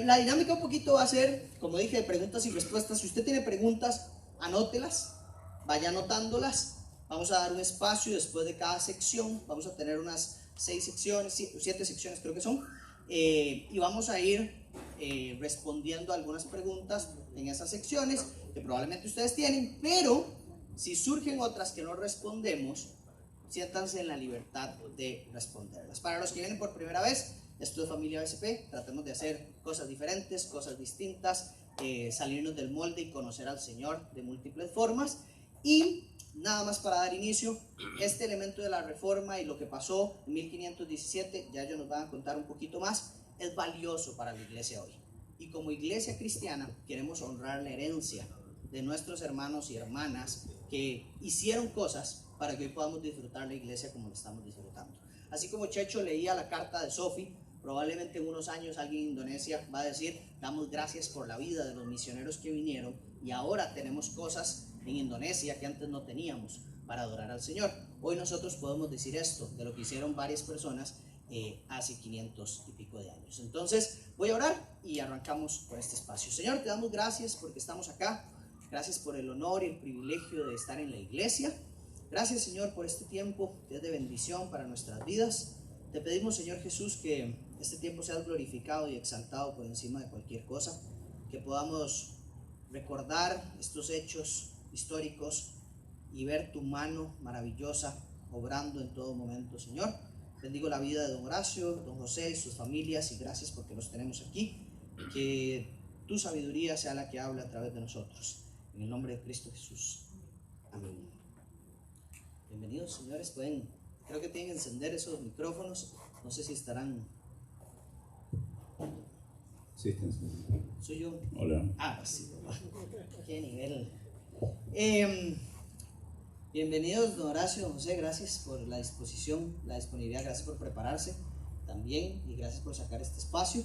La dinámica un poquito va a ser, como dije, de preguntas y respuestas. Si usted tiene preguntas, anótelas, vaya anotándolas. Vamos a dar un espacio después de cada sección. Vamos a tener unas 6 secciones, 7 secciones creo que son. Y vamos a ir respondiendo algunas preguntas en esas secciones que probablemente ustedes tienen, pero si surgen otras que no respondemos, siéntanse en la libertad de responderlas. Para los que vienen por primera vez, esto es Familia BCP, tratemos de hacer cosas diferentes, cosas distintas, salirnos del molde y conocer al Señor de múltiples formas. Y nada más para dar inicio, este elemento de la reforma y lo que pasó en 1517, ya ellos nos van a contar un poquito más, es valioso para la iglesia hoy. Y como iglesia cristiana queremos honrar la herencia de nuestros hermanos y hermanas que hicieron cosas para que hoy podamos disfrutar la iglesia como lo estamos disfrutando. Así como Checho leía la carta de Sophie, probablemente en unos años alguien en Indonesia va a decir: damos gracias por la vida de los misioneros que vinieron y ahora tenemos cosas en Indonesia que antes no teníamos para adorar al Señor. Hoy nosotros podemos decir esto de lo que hicieron varias personas hace 500 y pico de años. Entonces voy a orar y arrancamos por este espacio. Señor, te damos gracias porque estamos acá. Gracias por el honor y el privilegio de estar en la iglesia. Gracias, Señor, por este tiempo que es de bendición para nuestras vidas. Te pedimos, Señor Jesús, que este tiempo sea glorificado y exaltado por encima de cualquier cosa, que podamos recordar estos hechos históricos y ver tu mano maravillosa obrando en todo momento, Señor. Bendigo la vida de don Horacio, don José y sus familias, y gracias porque los tenemos aquí. Que tu sabiduría sea la que habla a través de nosotros. En el nombre de Cristo Jesús. Amén. Bienvenidos, señores. Creo que tienen que encender esos micrófonos. No sé si estarán. Sí, está encendido. ¿Soy yo? Hola. Sí. Qué nivel. Bienvenidos, don Horacio, don José. Gracias por la disposición, la disponibilidad. Gracias por prepararse también y gracias por sacar este espacio.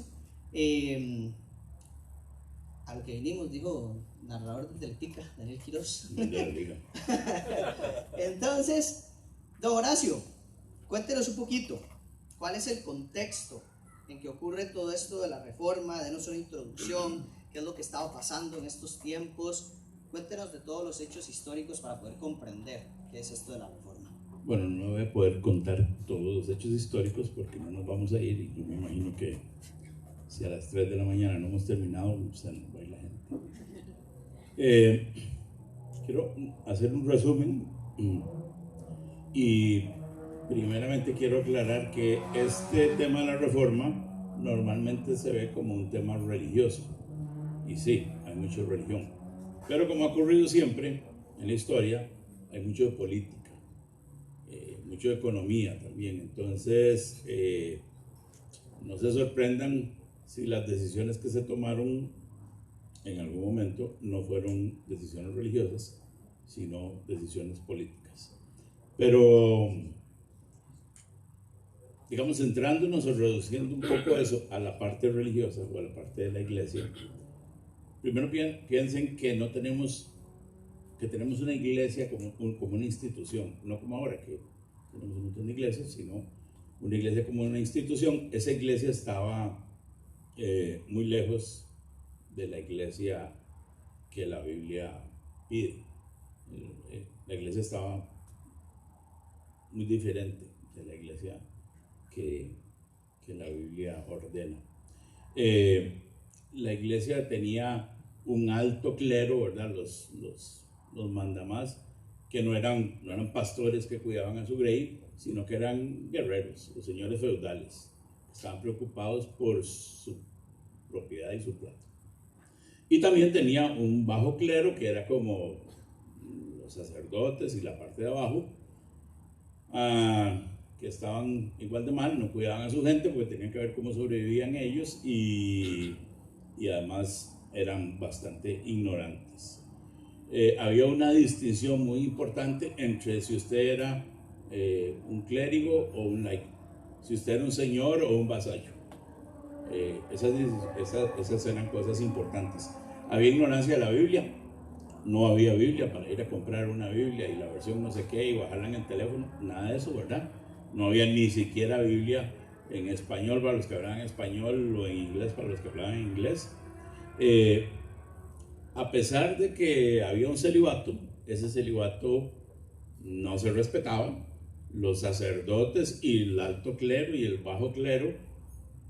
A lo que vinimos, dijo narrador de Teletica, Daniel Quiroz. Entonces, don Horacio, cuéntenos un poquito, ¿cuál es el contexto en que ocurre todo esto de la reforma? Denos una introducción, qué es lo que estaba pasando en estos tiempos. Cuéntenos de todos los hechos históricos para poder comprender qué es esto de la reforma. Bueno, no voy a poder contar todos los hechos históricos porque no nos vamos a ir, y yo me imagino que si a las 3 de la mañana no hemos terminado, se nos va a ir la gente. Quiero hacer un resumen y primeramente quiero aclarar que este tema de la reforma normalmente se ve como un tema religioso, y sí, hay mucha religión, pero como ha ocurrido siempre en la historia, hay mucho de política, mucho de economía también. Entonces no se sorprendan si las decisiones que se tomaron en algún momento no fueron decisiones religiosas, sino decisiones políticas. Pero, digamos, centrándonos o reduciendo un poco eso a la parte religiosa o a la parte de la iglesia, primero piensen que tenemos una iglesia como una institución, no como ahora que tenemos un montón de iglesias, sino una iglesia como una institución. Esa iglesia estaba muy lejos de la iglesia que la Biblia pide. La iglesia estaba muy diferente de la iglesia que la Biblia ordena. La iglesia tenía un alto clero, ¿verdad? Los mandamás, que no eran pastores que cuidaban a su grey, sino que eran guerreros, los señores feudales. Estaban preocupados por su propiedad y su plata. Y también tenía un bajo clero, que era como los sacerdotes y la parte de abajo, que estaban igual de mal, no cuidaban a su gente porque tenían que ver cómo sobrevivían ellos, y además eran bastante ignorantes. Había una distinción muy importante entre si usted era un clérigo o un laico, si usted era un señor o un vasallo. Esas eran cosas importantes. Había ignorancia de la Biblia. No había Biblia para ir a comprar una Biblia y la versión no sé qué y bajarla en el teléfono, nada de eso, ¿verdad? No había ni siquiera Biblia en español para los que hablaban español o en inglés para los que hablaban inglés. A pesar de que había un celibato, ese celibato no se respetaba. Los sacerdotes y el alto clero y el bajo clero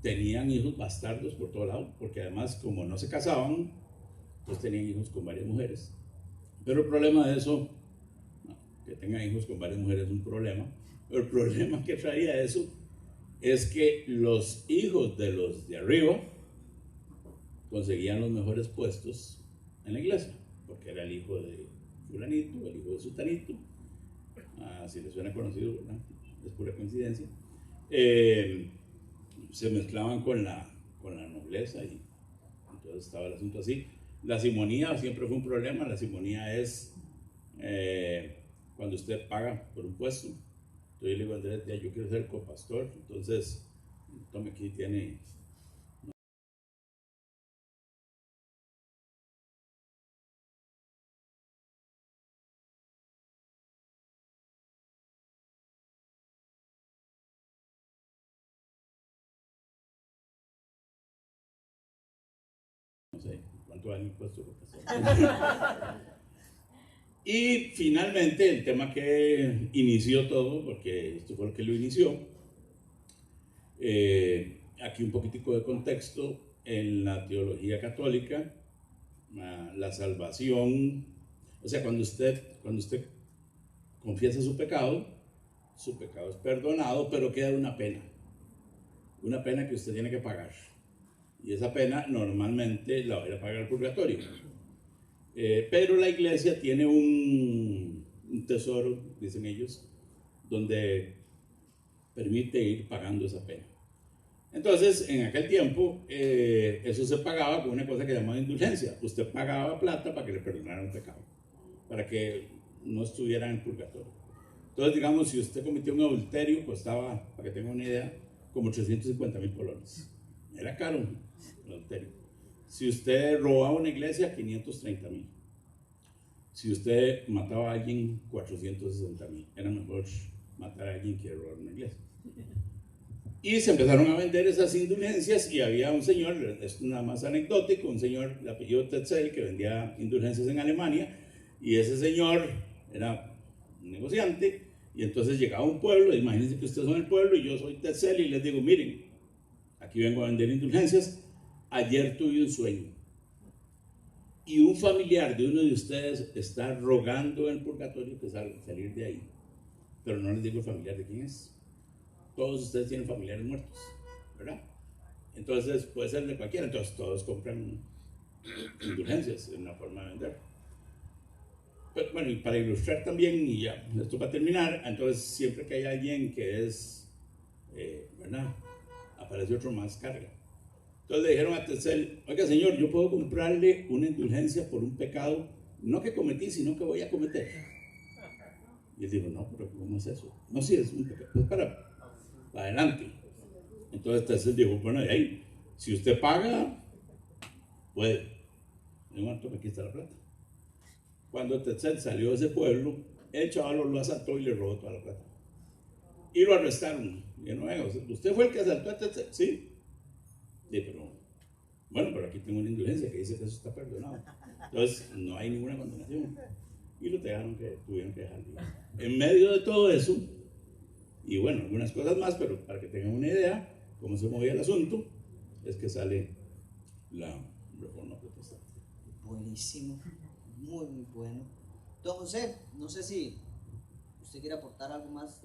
tenían hijos bastardos por todo lado, porque además como no se casaban, pues tenían hijos con varias mujeres. Pero el problema de eso, no, que tengan hijos con varias mujeres es un problema, pero el problema que traía eso es que los hijos de los de arriba conseguían los mejores puestos en la iglesia, porque era el hijo de fulanito, el hijo de sutanito, si les suena conocido, ¿verdad? Es pura coincidencia. Se mezclaban con la nobleza y entonces estaba el asunto así. La simonía siempre fue un problema. La simonía es cuando usted paga por un puesto. Entonces yo le digo a Andrés, ya, yo quiero ser copastor, entonces tome aquí, tiene... No sé cuánto vale el puesto de copastor. Y finalmente el tema que inició todo, porque esto fue lo que lo inició, aquí un poquitico de contexto, en la teología católica, la salvación, o sea, cuando usted confiesa su pecado es perdonado, pero queda una pena que usted tiene que pagar. Y esa pena normalmente la va a ir a pagar el purgatorio. Pero la iglesia tiene un tesoro, dicen ellos, donde permite ir pagando esa pena. Entonces, en aquel tiempo, eso se pagaba con una cosa que llamaba indulgencia. Usted pagaba plata para que le perdonaran el pecado, para que no estuviera en el purgatorio. Entonces, digamos, si usted cometió un adulterio, costaba, para que tenga una idea, como 350,000 colones. Era caro el adulterio. Si usted robaba una iglesia, 530,000. Si usted mataba a alguien, 460,000. Era mejor matar a alguien que robar una iglesia. Y se empezaron a vender esas indulgencias y había un señor, es nada más anecdótico, un señor de apellido Tetzel que vendía indulgencias en Alemania, y ese señor era un negociante, y entonces llegaba a un pueblo, imagínense que ustedes son el pueblo y yo soy Tetzel, y les digo, miren, aquí vengo a vender indulgencias, ayer tuve un sueño, y un familiar de uno de ustedes está rogando en el purgatorio que salir de ahí, pero no les digo el familiar de quién es. Todos ustedes tienen familiares muertos, ¿verdad? Entonces puede ser de cualquiera, entonces todos compran indulgencias, es una forma de vender. Pero, bueno, y para ilustrar también, y ya, esto para terminar, entonces siempre que hay alguien que es, ¿verdad? Aparece otro más carga. Entonces le dijeron a Tetzel, oiga señor, yo puedo comprarle una indulgencia por un pecado, no que cometí, sino que voy a cometer. Y él dijo, no, pero ¿cómo es eso? No, sí, es un pecado, es para adelante. Entonces Tetzel dijo, bueno, de ahí, si usted paga, puede. Bueno, tome, aquí está la plata. Cuando Tetzel salió de ese pueblo, el chaval lo asaltó y le robó toda la plata. Y lo arrestaron. Y no, ¿usted fue el que asaltó a Tetzel? Sí. Sí, pero, bueno, pero aquí tengo una indulgencia que dice que eso está perdonado. Entonces, no hay ninguna condenación. Y lo tuvieron que dejar libre. En medio de todo eso, y bueno, algunas cosas más, pero para que tengan una idea cómo se movía el asunto, es que sale la reforma protestante. Buenísimo, muy, muy bueno. Don José, no sé si usted quiere aportar algo más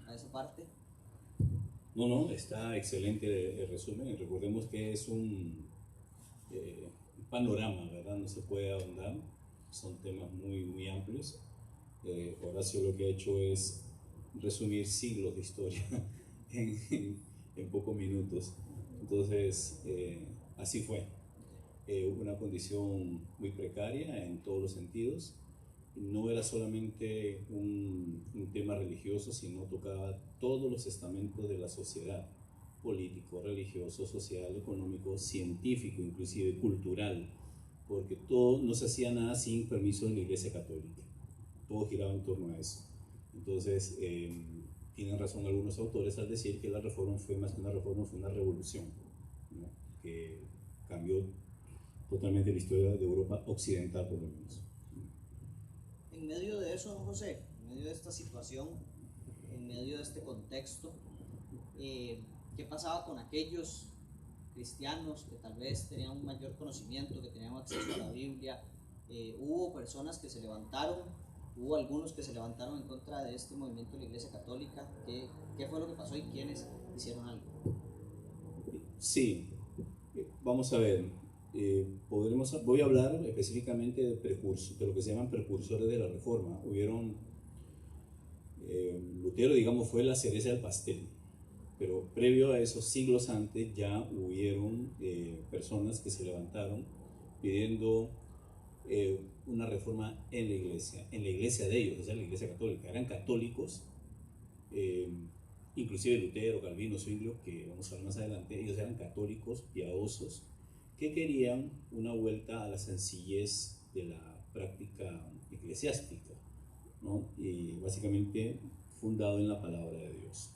a esa parte. No, está excelente el resumen. Recordemos que es un panorama, ¿verdad? No se puede ahondar, son temas muy, muy amplios. Horacio lo que ha hecho es resumir siglos de historia en pocos minutos. Entonces, así fue. Una condición muy precaria en todos los sentidos. No era solamente un tema religioso, sino tocaba todos los estamentos de la sociedad, político, religioso, social, económico, científico, inclusive cultural, porque todo, no se hacía nada sin permiso de la Iglesia Católica, todo giraba en torno a eso. Entonces, tienen razón algunos autores al decir que la reforma fue más que una reforma, fue una revolución, ¿no? Que cambió totalmente la historia de Europa occidental, por lo menos. En medio de eso, don José, en medio de esta situación, en medio de este contexto, ¿qué pasaba con aquellos cristianos que tal vez tenían un mayor conocimiento, que tenían acceso a la Biblia? Hubo personas que se levantaron, hubo algunos que se levantaron en contra de este movimiento de la Iglesia Católica. ¿Qué fue lo que pasó y quiénes hicieron algo? Sí, vamos a ver, voy a hablar específicamente de lo que se llaman precursores de la Reforma. Lutero, digamos, fue la cereza del pastel, pero previo a eso, siglos antes, ya hubieron personas que se levantaron pidiendo una reforma en la iglesia de ellos, o sea, la Iglesia Católica. Eran católicos, inclusive Lutero, Calvino, Zwinglio, que vamos a ver más adelante. Ellos eran católicos piadosos que querían una vuelta a la sencillez de la práctica eclesiástica, ¿no? Y básicamente fundado en la palabra de Dios.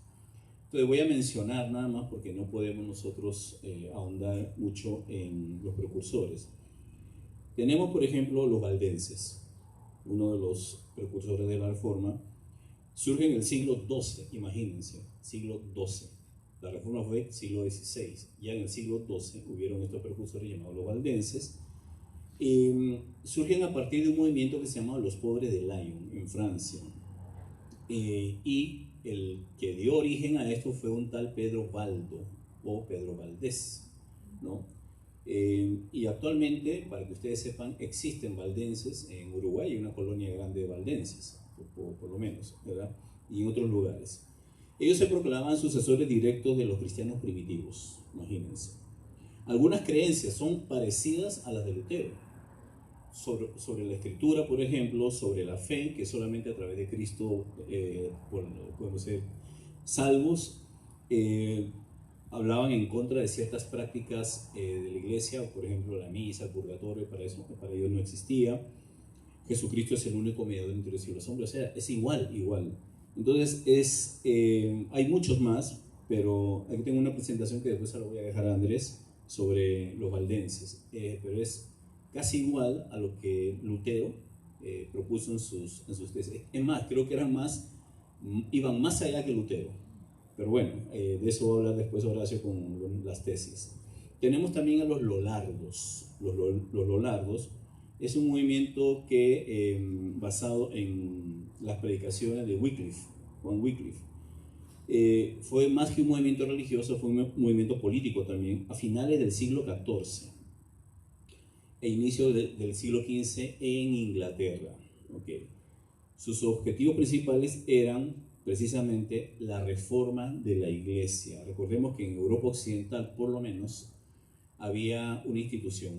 Entonces voy a mencionar nada más, porque no podemos nosotros ahondar mucho en los precursores. Tenemos, por ejemplo, los valdenses, uno de los precursores de la Reforma. Surge en el siglo XII, imagínense, siglo XII. La Reforma fue siglo XVI. Ya en el siglo XII hubieron estos precursores llamados los valdenses. Surgen a partir de un movimiento que se llamaba los Pobres de Lyon, en Francia. Y el que dio origen a esto fue un tal Pedro Baldo, o Pedro Valdés, ¿no? Y actualmente, para que ustedes sepan, existen valdenses en Uruguay, hay una colonia grande de valdenses, por lo menos, ¿verdad? Y en otros lugares. Ellos se proclamaban sucesores directos de los cristianos primitivos, imagínense. Algunas creencias son parecidas a las de Lutero, sobre la escritura, por ejemplo, sobre la fe, que solamente a través de Cristo podemos ser salvos. Hablaban en contra de ciertas prácticas de la iglesia, por ejemplo la misa, el purgatorio, para ellos no existía. Jesucristo es el único mediador entre Dios y los hombres, o sea, es igual. Entonces hay muchos más, pero aquí tengo una presentación que después se la voy a dejar a Andrés sobre los valdenses, pero es casi igual a lo que Lutero propuso en sus tesis. Es más, creo que iban más allá que Lutero. Pero bueno, de eso voy a hablar después Horacio con las tesis. Tenemos también a los lolardos. Los lolardos es un movimiento que, basado en las predicaciones de Juan Wycliffe, fue más que un movimiento religioso, fue un movimiento político también, a finales del siglo XIV e inicio del siglo XV en Inglaterra. Okay. Sus objetivos principales eran precisamente la reforma de la iglesia. Recordemos que en Europa Occidental, por lo menos, había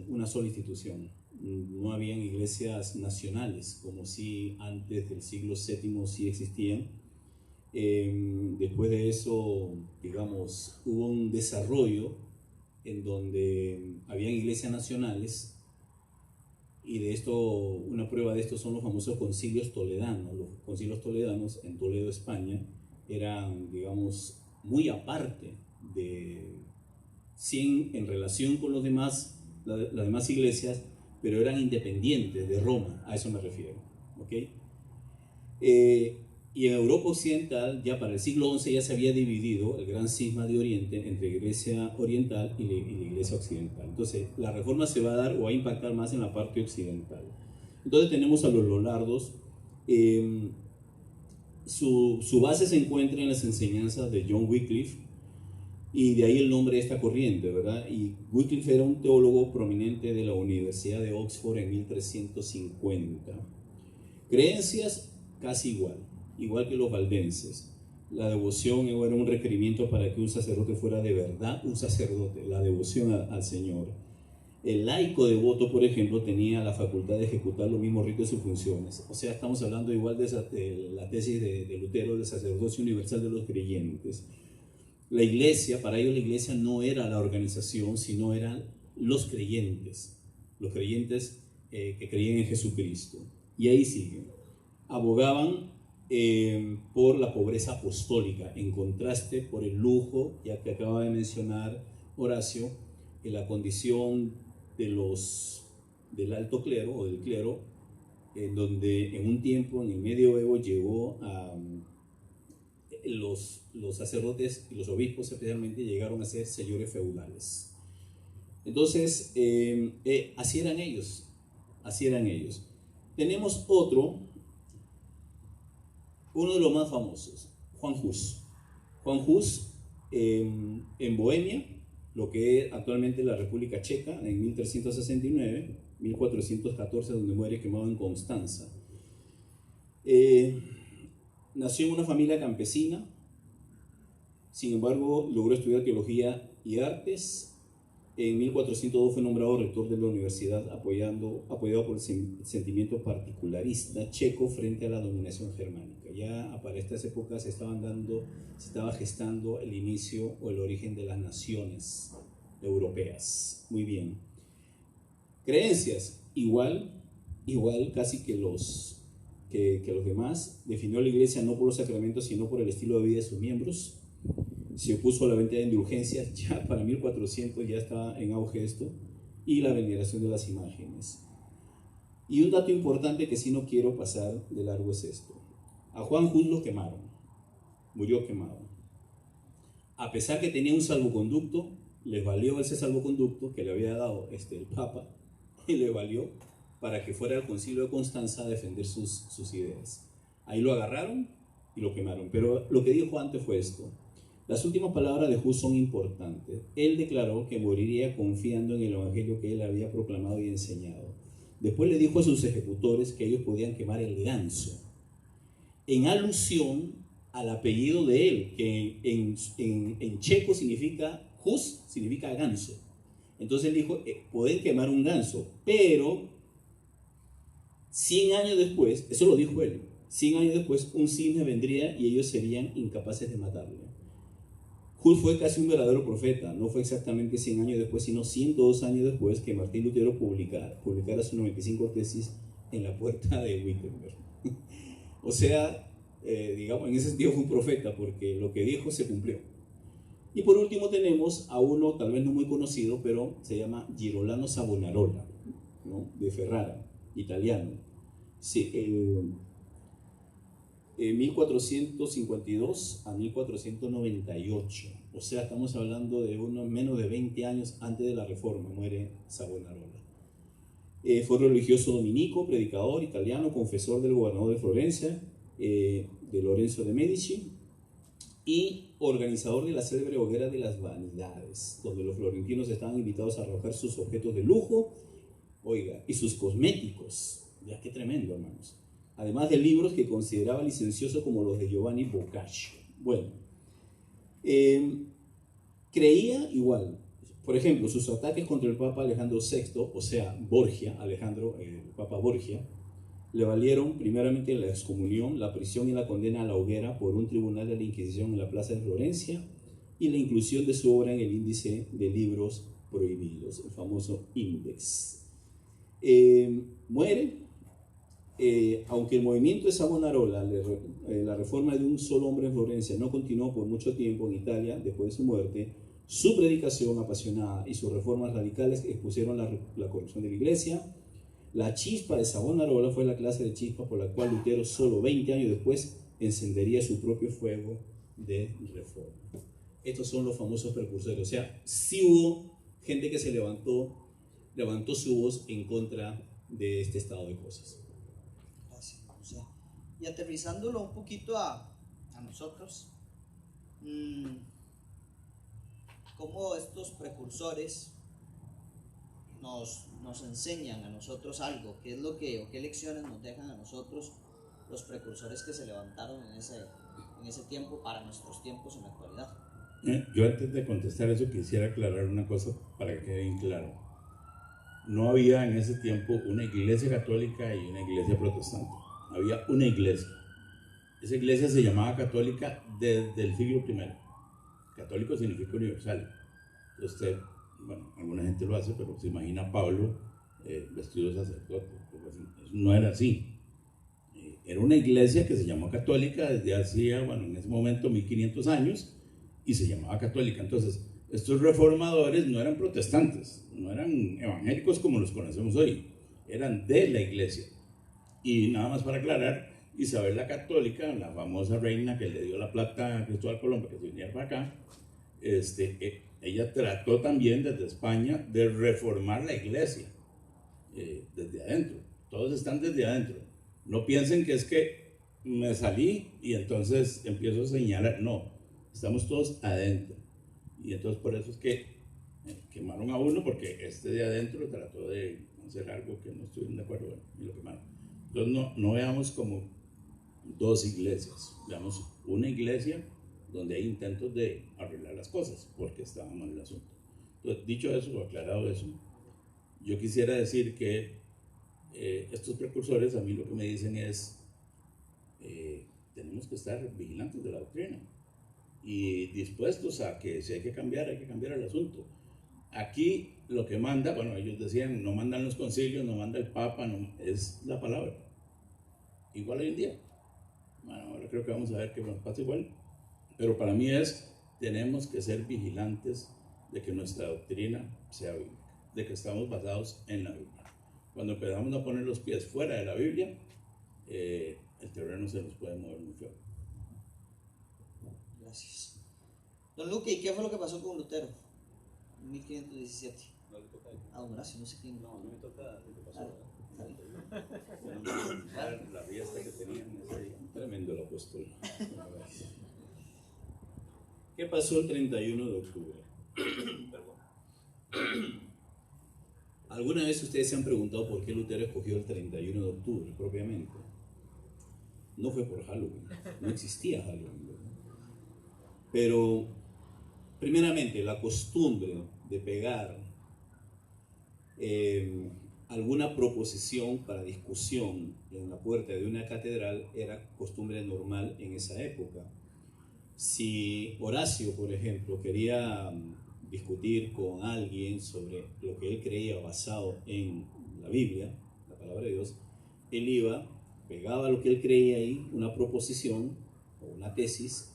una sola institución. No habían iglesias nacionales, como si antes del siglo VII sí existían. Después de eso, digamos, hubo un desarrollo en donde habían iglesias nacionales, y de esto, una prueba de esto son los famosos concilios toledanos. Los concilios toledanos en Toledo, España, eran, digamos, muy aparte en relación con las demás iglesias, pero eran independientes de Roma, a eso me refiero, ¿okay? Y en Europa Occidental, ya para el siglo XI, ya se había dividido el gran cisma de Oriente entre Iglesia Oriental y la Iglesia Occidental. Entonces, la reforma se va a dar o va a impactar más en la parte occidental. Entonces, tenemos a los lolardos. Su base se encuentra en las enseñanzas de John Wycliffe, y de ahí el nombre de esta corriente, ¿verdad? Y Wycliffe era un teólogo prominente de la Universidad de Oxford en 1350. Creencias casi igual que los valdenses. La devoción era un requerimiento para que un sacerdote fuera de verdad un sacerdote, la devoción al Señor. El laico devoto, por ejemplo, tenía la facultad de ejecutar los mismos ritos y funciones. O sea, estamos hablando igual de la tesis de Lutero, del sacerdocio universal de los creyentes. La iglesia, para ellos la iglesia no era la organización, sino eran los creyentes que creían en Jesucristo. Y ahí siguen. Abogaban por la pobreza apostólica, en contraste por el lujo, ya que acaba de mencionar Horacio, en la condición del alto clero o del clero, en donde en un tiempo, en el medioevo, llegó a los sacerdotes y los obispos especialmente llegaron a ser señores feudales. Entonces, así eran ellos, así eran ellos. Tenemos uno de los más famosos, Juan Hus. Juan Hus, en Bohemia, lo que es actualmente la República Checa, en 1369, 1414, donde muere quemado en Constanza. Nació en una familia campesina, sin embargo, logró estudiar teología y artes. En 1402 fue nombrado rector de la universidad, apoyado por el sentimiento particularista checo frente a la dominación germánica. Ya para estas épocas se estaba gestando el inicio o el origen de las naciones europeas. Muy bien. Creencias, igual casi que los demás. Definió la iglesia no por los sacramentos, sino por el estilo de vida de sus miembros. Se opuso a la venta de indulgencias, ya para 1400 ya estaba en auge esto, y la veneración de las imágenes. Y un dato importante que sí no quiero pasar de largo es esto. A Juan Hus lo quemaron, murió quemado. A pesar que tenía un salvoconducto, les valió ese salvoconducto que le había dado el Papa, y le valió para que fuera al concilio de Constanza a defender sus ideas. Ahí lo agarraron y lo quemaron. Pero lo que dijo antes fue esto. Las últimas palabras de Hus son importantes. Él declaró que moriría confiando en el evangelio que él había proclamado y enseñado. Después le dijo a sus ejecutores que ellos podían quemar el ganso, en alusión al apellido de él, que en checo significa, Hus significa ganso. Entonces él dijo, pueden quemar un ganso, pero 100 años después, eso lo dijo él, 100 años después un cisne vendría y ellos serían incapaces de matarle. Hus fue casi un verdadero profeta. No fue exactamente 100 años después, sino 102 años después que Martín Lutero publicara sus 95 tesis en la puerta de Wittenberg. O sea, digamos, en ese sentido fue un profeta, porque lo que dijo se cumplió. Y por último tenemos a uno tal vez no muy conocido, pero se llama Girolamo Savonarola, ¿no? De Ferrara, italiano. Sí, 1452 a 1498, o sea, estamos hablando de unos menos de 20 años antes de la Reforma, muere Savonarola. Fue religioso dominico, predicador italiano, confesor del gobernador de Florencia, de Lorenzo de Medici, y organizador de la célebre hoguera de las vanidades, donde los florentinos estaban invitados a arrojar sus objetos de lujo, oiga, y sus cosméticos. Ya, qué tremendo, hermanos. Además de libros que consideraba licenciosos como los de Giovanni Boccaccio. Bueno, creía igual. Por ejemplo, sus ataques contra el Papa Alejandro VI, o sea, Borgia, el Papa Borgia, le valieron primeramente la excomunión, la prisión y la condena a la hoguera por un tribunal de la Inquisición en la plaza de Florencia y la inclusión de su obra en el índice de libros prohibidos, el famoso Index. Muere. Aunque el movimiento de Savonarola, la reforma de un solo hombre en Florencia, no continuó por mucho tiempo en Italia después de su muerte, su predicación apasionada y sus reformas radicales expusieron la corrupción de la iglesia. La chispa de Savonarola fue la clase de chispa por la cual Lutero, solo 20 años después, encendería su propio fuego de reforma. Estos son los famosos precursores. O sea, sí hubo gente que se levantó su voz en contra de este estado de cosas. Y aterrizándolo un poquito a nosotros, cómo estos precursores nos enseñan a nosotros algo, qué es lo que, o qué lecciones nos dejan a nosotros los precursores que se levantaron en ese tiempo para nuestros tiempos en la actualidad. Yo antes de contestar eso quisiera aclarar una cosa para que quede bien claro. No había en ese tiempo una iglesia católica y una iglesia protestante. Había una iglesia. Esa iglesia se llamaba católica desde el siglo I. Católico significa universal. Usted, bueno, alguna gente lo hace, pero se imagina a Pablo vestido de sacerdote. Eso no era así. era una iglesia que se llamó católica desde hacía, bueno, en ese momento 1500 años, y se llamaba católica. Entonces, estos reformadores no eran protestantes, no eran evangélicos como los conocemos hoy, eran de la iglesia. Y nada más para aclarar, Isabel la Católica, la famosa reina que le dio la plata a Cristóbal Colón para que se viniera para acá, ella trató también desde España de reformar la iglesia, desde adentro. Todos están desde adentro. No piensen que es que me salí y entonces empiezo a señalar. No, estamos todos adentro. Y entonces por eso es que quemaron a uno, porque de adentro trató de hacer algo que no estuvieron de acuerdo, y lo quemaron. Entonces no veamos como dos iglesias, veamos una iglesia donde hay intentos de arreglar las cosas, porque estaba mal el asunto. Entonces, dicho eso, o aclarado eso, yo quisiera decir que estos precursores a mí lo que me dicen es, tenemos que estar vigilantes de la doctrina y dispuestos a que si hay que cambiar el asunto. Aquí lo que manda, bueno, ellos decían, no mandan los concilios, no manda el Papa, no, es la palabra. Igual hoy en día. Bueno, ahora creo que vamos a ver que nos pasa igual. Pero para mí tenemos que ser vigilantes de que nuestra doctrina sea bíblica, de que estamos basados en la Biblia. Cuando empezamos a poner los pies fuera de la Biblia, el terreno se nos puede mover muy feo. Gracias. Don Luque, ¿y qué fue lo que pasó con Lutero en 1517? No le toca. Gracias, no sé quién. No me toca. ¿Qué pasó? La fiesta que tenían ese día. Tremendo el apóstol. ¿Qué pasó el 31 de octubre? Perdón. ¿Alguna vez ustedes se han preguntado por qué Lutero escogió el 31 de octubre propiamente? No fue por Halloween, no existía Halloween, ¿verdad? Pero, primeramente, la costumbre de pegar alguna proposición para discusión en la puerta de una catedral era costumbre normal en esa época. Si Horacio, por ejemplo, quería discutir con alguien sobre lo que él creía basado en la Biblia, la palabra de Dios, él iba, pegaba lo que él creía ahí, una proposición o una tesis,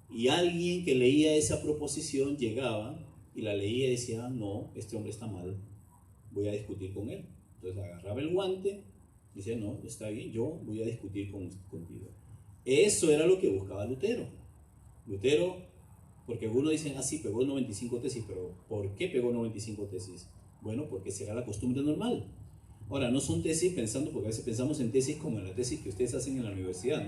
y alguien que leía esa proposición llegaba y la leía y decía, no, este hombre está mal, voy a discutir con él. Entonces agarraba el guante y decía, no, está bien, yo voy a discutir contigo. Eso era lo que buscaba Lutero. Porque algunos dicen, sí, pegó 95 tesis, pero ¿por qué pegó 95 tesis? Bueno, porque será la costumbre normal. Ahora, no son tesis pensando, porque a veces pensamos en tesis como en la tesis que ustedes hacen en la universidad,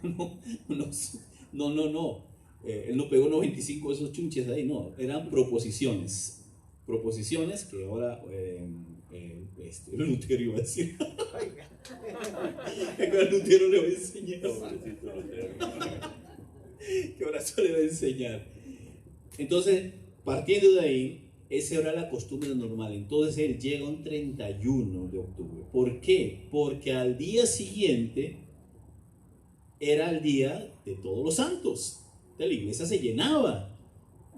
¿no? No. Él no pegó 95 esos chunches ahí, no. Eran proposiciones. Proposiciones que ahora Lutero iba a decir. Que ahora Lutero le va a enseñar. Que ahora se le va a enseñar. Entonces, partiendo de ahí, esa era la costumbre normal. Entonces él llega un 31 de octubre. ¿Por qué? Porque al día siguiente era el día de todos los santos. La iglesia se llenaba,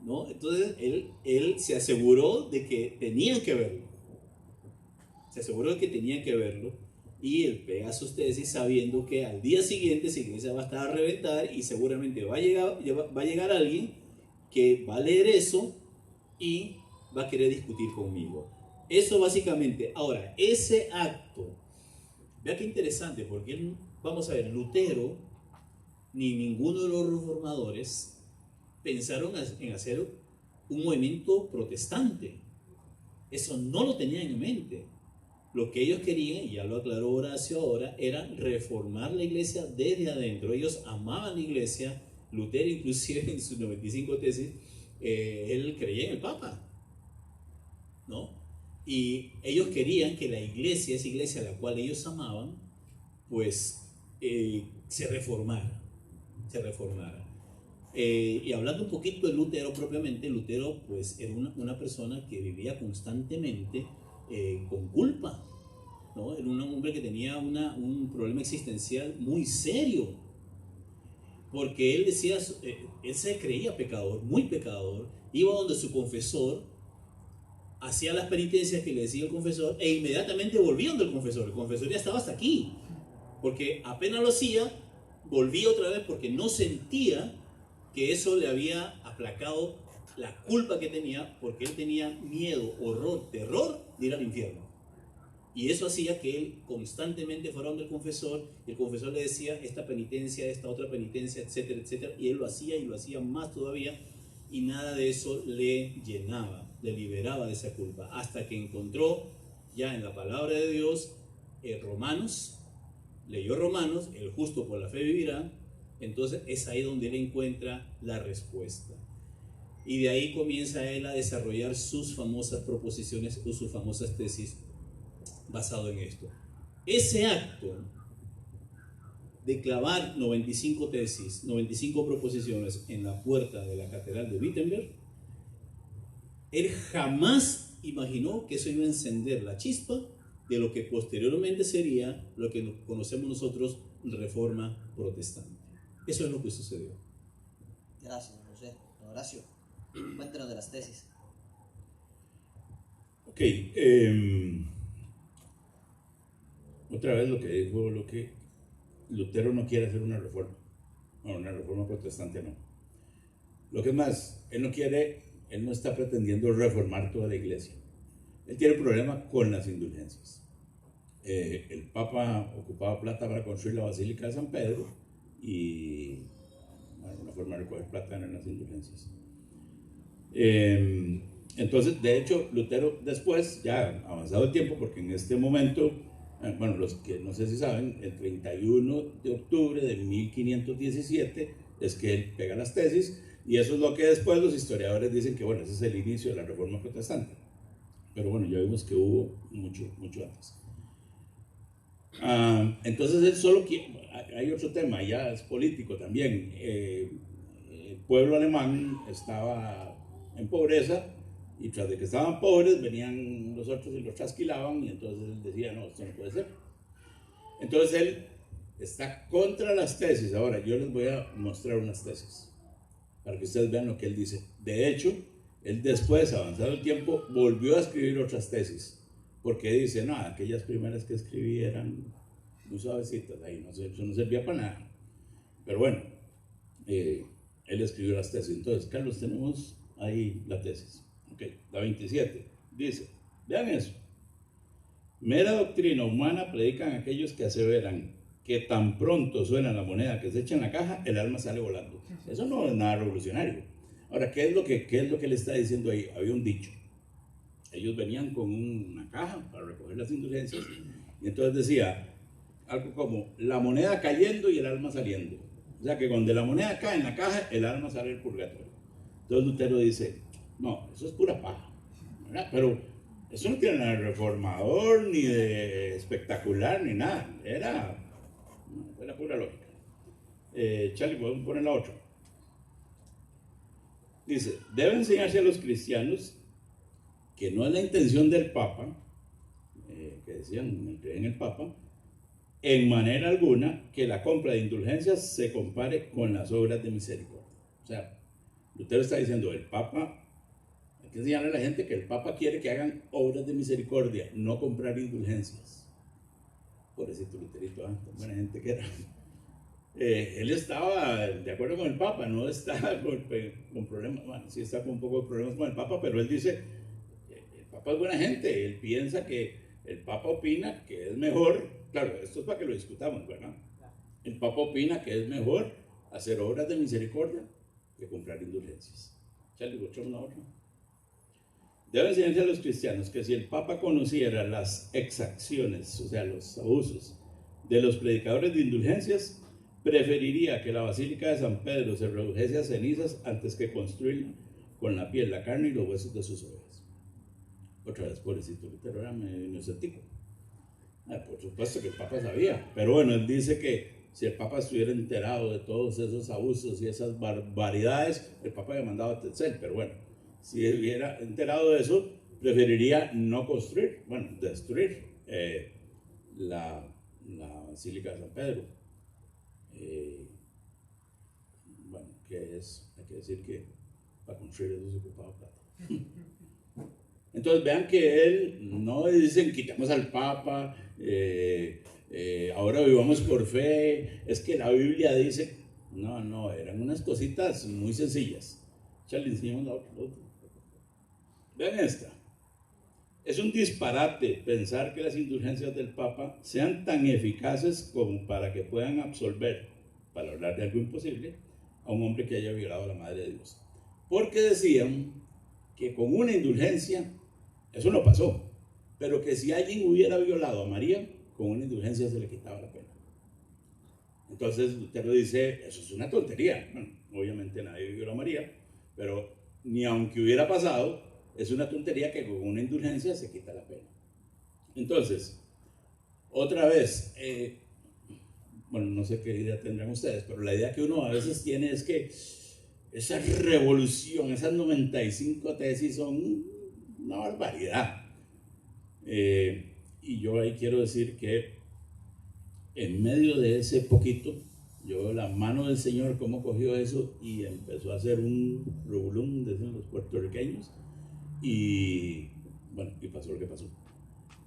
¿no? Entonces él se aseguró de que tenían que verlo. Y él pega sus tesis sabiendo que al día siguiente esa iglesia va a estar a reventar y seguramente va a llegar alguien que va a leer eso y va a querer discutir conmigo. Eso básicamente. Ahora, ese acto, vea qué interesante, porque vamos a ver, Lutero ni ninguno de los reformadores pensaron en hacer un movimiento protestante. Eso no lo tenían en mente. Lo que ellos querían, y ya lo aclaró Horacio ahora, era reformar la iglesia desde adentro. Ellos amaban la iglesia. Lutero, inclusive en sus 95 tesis, él creía en el Papa, ¿no? Y ellos querían que la iglesia, esa iglesia a la cual ellos amaban, pues se reformara. Y hablando un poquito de Lutero propiamente, Lutero pues era una persona que vivía constantemente con culpa, ¿no? Era un hombre que tenía un problema existencial muy serio, porque él decía, él se creía pecador, muy pecador, iba donde su confesor, hacía las penitencias que le decía el confesor e inmediatamente volvía donde el confesor ya estaba hasta aquí, porque apenas lo hacía, volvía otra vez porque no sentía que eso le había aplacado la culpa que tenía, porque él tenía miedo, horror, terror de ir al infierno. Y eso hacía que él constantemente fuera donde el confesor le decía esta penitencia, esta otra penitencia, etcétera, etcétera, y él lo hacía y lo hacía más todavía, y nada de eso le llenaba, le liberaba de esa culpa, hasta que encontró ya en la palabra de Dios Romanos, leyó Romanos, el justo por la fe vivirá. Entonces es ahí donde él encuentra la respuesta. Y de ahí comienza él a desarrollar sus famosas proposiciones o sus famosas tesis basado en esto. Ese acto de clavar 95 tesis, 95 proposiciones en la puerta de la Catedral de Wittenberg, él jamás imaginó que eso iba a encender la chispa de lo que posteriormente sería lo que conocemos nosotros Reforma Protestante. Eso es lo que sucedió. Gracias, José. Horacio, cuéntenos de las tesis. Ok, otra vez lo que dijo, lo que Lutero no quiere hacer una reforma protestante, no. Lo que más, él no está pretendiendo reformar toda la iglesia. Él tiene problema con las indulgencias. El Papa ocupaba plata para construir la Basílica de San Pedro y una forma de recoger plata en las indulgencias. Entonces, de hecho, Lutero después, ya avanzado el tiempo, porque en este momento, bueno, los que no sé si saben, el 31 de octubre de 1517 es que él pega las tesis, y eso es lo que después los historiadores dicen que, bueno, ese es el inicio de la Reforma Protestante. Pero bueno, ya vimos que hubo mucho antes. Entonces él solo quiere, hay otro tema, ya es político también. El pueblo alemán estaba en pobreza, y tras de que estaban pobres venían los otros y los trasquilaban, y entonces él decía, no, esto no puede ser. Entonces él está contra las tesis. Ahora yo les voy a mostrar unas tesis para que ustedes vean lo que él dice. De hecho, él después, avanzado el tiempo, volvió a escribir otras tesis, porque dice, no, aquellas primeras que escribí eran muy suavecitas, ahí eso no servía para nada. Pero bueno, él escribió las tesis. Entonces, Carlos, tenemos ahí la tesis. Ok, la 27. Dice, vean eso. Mera doctrina humana predican aquellos que aseveran que tan pronto suena la moneda que se echa en la caja, el alma sale volando. Eso no es nada revolucionario. Ahora, ¿qué es lo que le está diciendo ahí? Había un dicho. Ellos venían con una caja para recoger las indulgencias, y entonces decía algo como la moneda cayendo y el alma saliendo. O sea que cuando la moneda cae en la caja, el alma sale del purgatorio. Entonces Lutero dice, no, eso es pura paja, ¿verdad? Pero eso no tiene nada de reformador, ni de espectacular, ni nada. Era pura lógica. Charlie, podemos poner la otra. Dice, debe enseñarse a los cristianos que no es la intención del Papa, que decían, creen en el Papa, en manera alguna que la compra de indulgencias se compare con las obras de misericordia. O sea, Lutero está diciendo, el Papa, hay que enseñarle a la gente que el Papa quiere que hagan obras de misericordia, no comprar indulgencias. Pobrecito Luterito, tan buena gente que era. Él estaba de acuerdo con el Papa, no está con problemas, bueno, sí está con un poco de problemas con el Papa, pero él dice, el Papa es buena gente, él piensa que el Papa opina que es mejor, claro, esto es para que lo discutamos, ¿verdad? El Papa opina que es mejor hacer obras de misericordia que comprar indulgencias. Charlie, una otra. Debe enseñarse a los cristianos que si el Papa conociera las exacciones, o sea, los abusos de los predicadores de indulgencias, preferiría que la Basílica de San Pedro se redujese a cenizas antes que construir con la piel, la carne y los huesos de sus ovejas. Otra vez, pobrecito Lutero, era medio escéptico. Por supuesto que el Papa sabía, pero bueno, él dice que si el Papa estuviera enterado de todos esos abusos y esas barbaridades, el Papa había mandado a Tetzel, pero bueno, si hubiera enterado de eso, preferiría no construir, bueno, destruir la Basílica de San Pedro. Bueno, que es, hay que decir que para construir eso se ocupaba plata. Entonces vean que él no dicen quitamos al Papa, ahora vivamos por fe, es que la Biblia dice, no, eran unas cositas muy sencillas. Ya le enseñamos la otra. Vean esta. Es un disparate pensar que las indulgencias del Papa sean tan eficaces como para que puedan absolver, para hablar de algo imposible, a un hombre que haya violado a la Madre de Dios. Porque decían que con una indulgencia, eso no pasó, pero que si alguien hubiera violado a María, con una indulgencia se le quitaba la pena. Entonces Lutero dice, eso es una tontería. Bueno, obviamente nadie violó a María, pero ni aunque hubiera pasado, es una tontería que con una indulgencia se quita la pena. Entonces, otra vez, bueno, no sé qué idea tendrán ustedes, pero la idea que uno a veces tiene es que esa revolución, esas 95 tesis son una barbaridad. Y yo ahí quiero decir que en medio de ese poquito, yo veo la mano del Señor cómo cogió eso y empezó a hacer un revolum, dicen los puertorriqueños, y bueno, y pasó lo que pasó.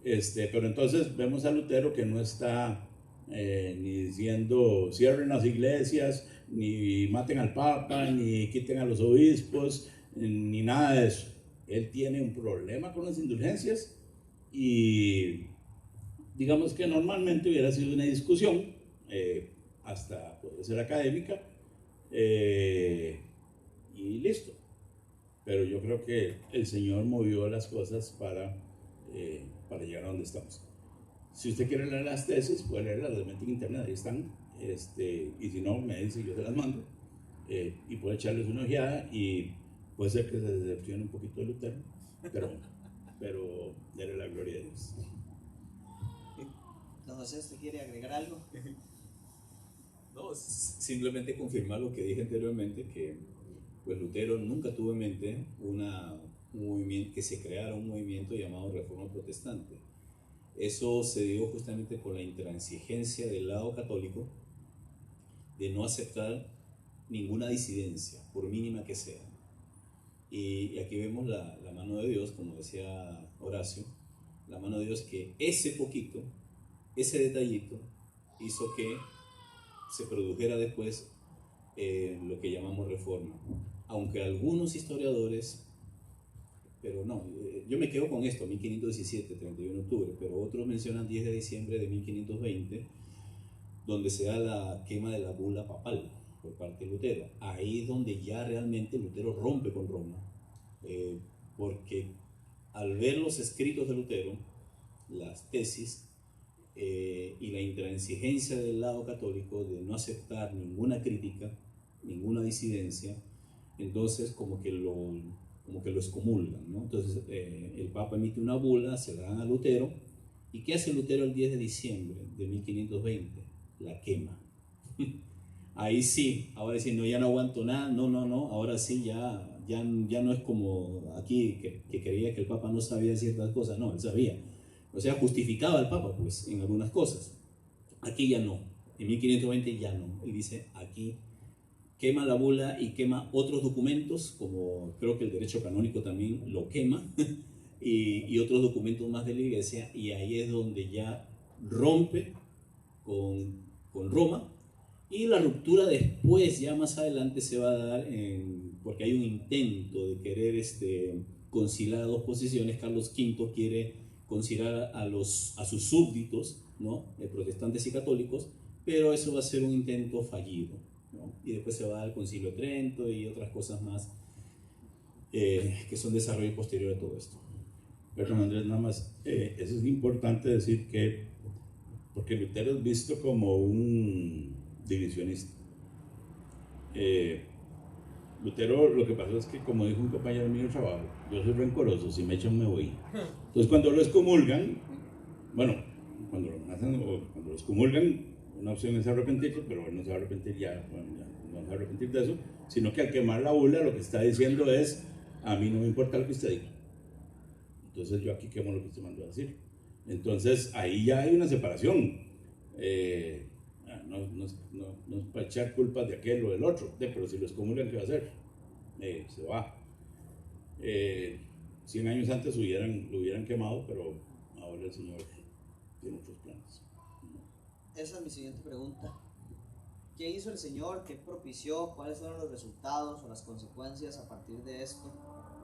Pero entonces vemos a Lutero que no está ni diciendo cierren las iglesias, ni maten al Papa, ni quiten a los obispos, ni nada de eso. Él tiene un problema con las indulgencias y digamos que normalmente hubiera sido una discusión, hasta puede ser académica, y listo. Pero yo creo que el Señor movió las cosas para llegar a donde estamos. Si usted quiere leer las tesis, puede leerlas, de en internet, ahí están. Y si no, me dice, yo se las mando. Y puede echarles una ojeada y puede ser que se decepcione un poquito de Lutero, pero déle la gloria a Dios. Don José, ¿usted quiere agregar algo? No, simplemente confirmar lo que dije anteriormente, que pues Lutero nunca tuvo en mente un movimiento, que se creara un movimiento llamado Reforma Protestante. Eso se dio justamente por la intransigencia del lado católico de no aceptar ninguna disidencia, por mínima que sea. Y aquí vemos la mano de Dios, como decía Horacio, la mano de Dios, que ese poquito, ese detallito, hizo que se produjera después lo que llamamos reforma. Aunque algunos historiadores, pero no, yo me quedo con esto, 1517, 31 de octubre, pero otros mencionan 10 de diciembre de 1520, donde se da la quema de la bula papal por parte de Lutero. Ahí es donde ya realmente Lutero rompe con Roma, porque al ver los escritos de Lutero, las tesis, y la intransigencia del lado católico de no aceptar ninguna crítica, ninguna disidencia, entonces como que lo excomulgan, ¿no? Entonces el Papa emite una bula, se la dan a Lutero, ¿y qué hace Lutero el 10 de diciembre de 1520? La quema. Ahí sí, ahora sí, no, ya no aguanto nada, no, ahora sí ya no es como aquí que creía que el Papa no sabía ciertas cosas, no, él sabía. O sea, justificaba al Papa, pues, en algunas cosas. Aquí ya no. En 1520 ya no. Él dice, aquí quema la bula y quema otros documentos, como creo que el derecho canónico también lo quema, y otros documentos más de la Iglesia, y ahí es donde ya rompe con Roma, y la ruptura después, ya más adelante, se va a dar porque hay un intento de querer conciliar dos posiciones. Carlos V quiere conciliar a sus súbditos, ¿no? Protestantes y católicos, pero eso va a ser un intento fallido, ¿no? Y después se va a dar el Concilio de Trento y otras cosas más que son desarrollo posterior a todo esto. Perdón, Andrés, nada más, eso es importante decir que, porque Lutero es visto como un divisionista. Lutero, lo que pasó es que, como dijo un compañero mío de trabajo, yo soy rencoroso, si me echan me voy. Entonces cuando lo excomulgan, bueno, cuando lo excomulgan, una opción es arrepentirse, pero él no se va a arrepentir ya, bueno, ya no se va a arrepentir de eso, sino que al quemar la bula lo que está diciendo es, a mí no me importa lo que usted diga. Entonces yo aquí quemo lo que usted mandó a decir. Entonces ahí ya hay una separación. No es para echar culpas de aquel o del otro, pero si lo excomulgan, ¿qué va a hacer? Se va. 100 años antes lo hubieran quemado, pero ahora el Señor tiene otros planes. esa es mi siguiente pregunta. ¿Qué hizo el Señor? ¿Qué propició? ¿Cuáles fueron los resultados o las consecuencias a partir de esto?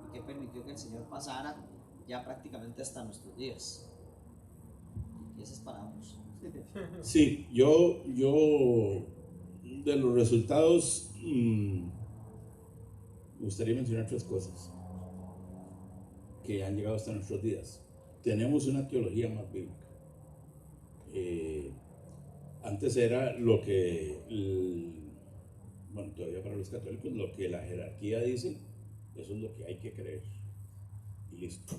¿Y qué permitió que el Señor pasara ya prácticamente hasta nuestros días? Y ese es para ambos. Sí, yo de los resultados me gustaría mencionar 3 cosas que han llegado hasta nuestros días. Tenemos una teología más bíblica. Antes era lo que, bueno, todavía para los católicos, lo que la jerarquía dice, eso es lo que hay que creer. Y listo.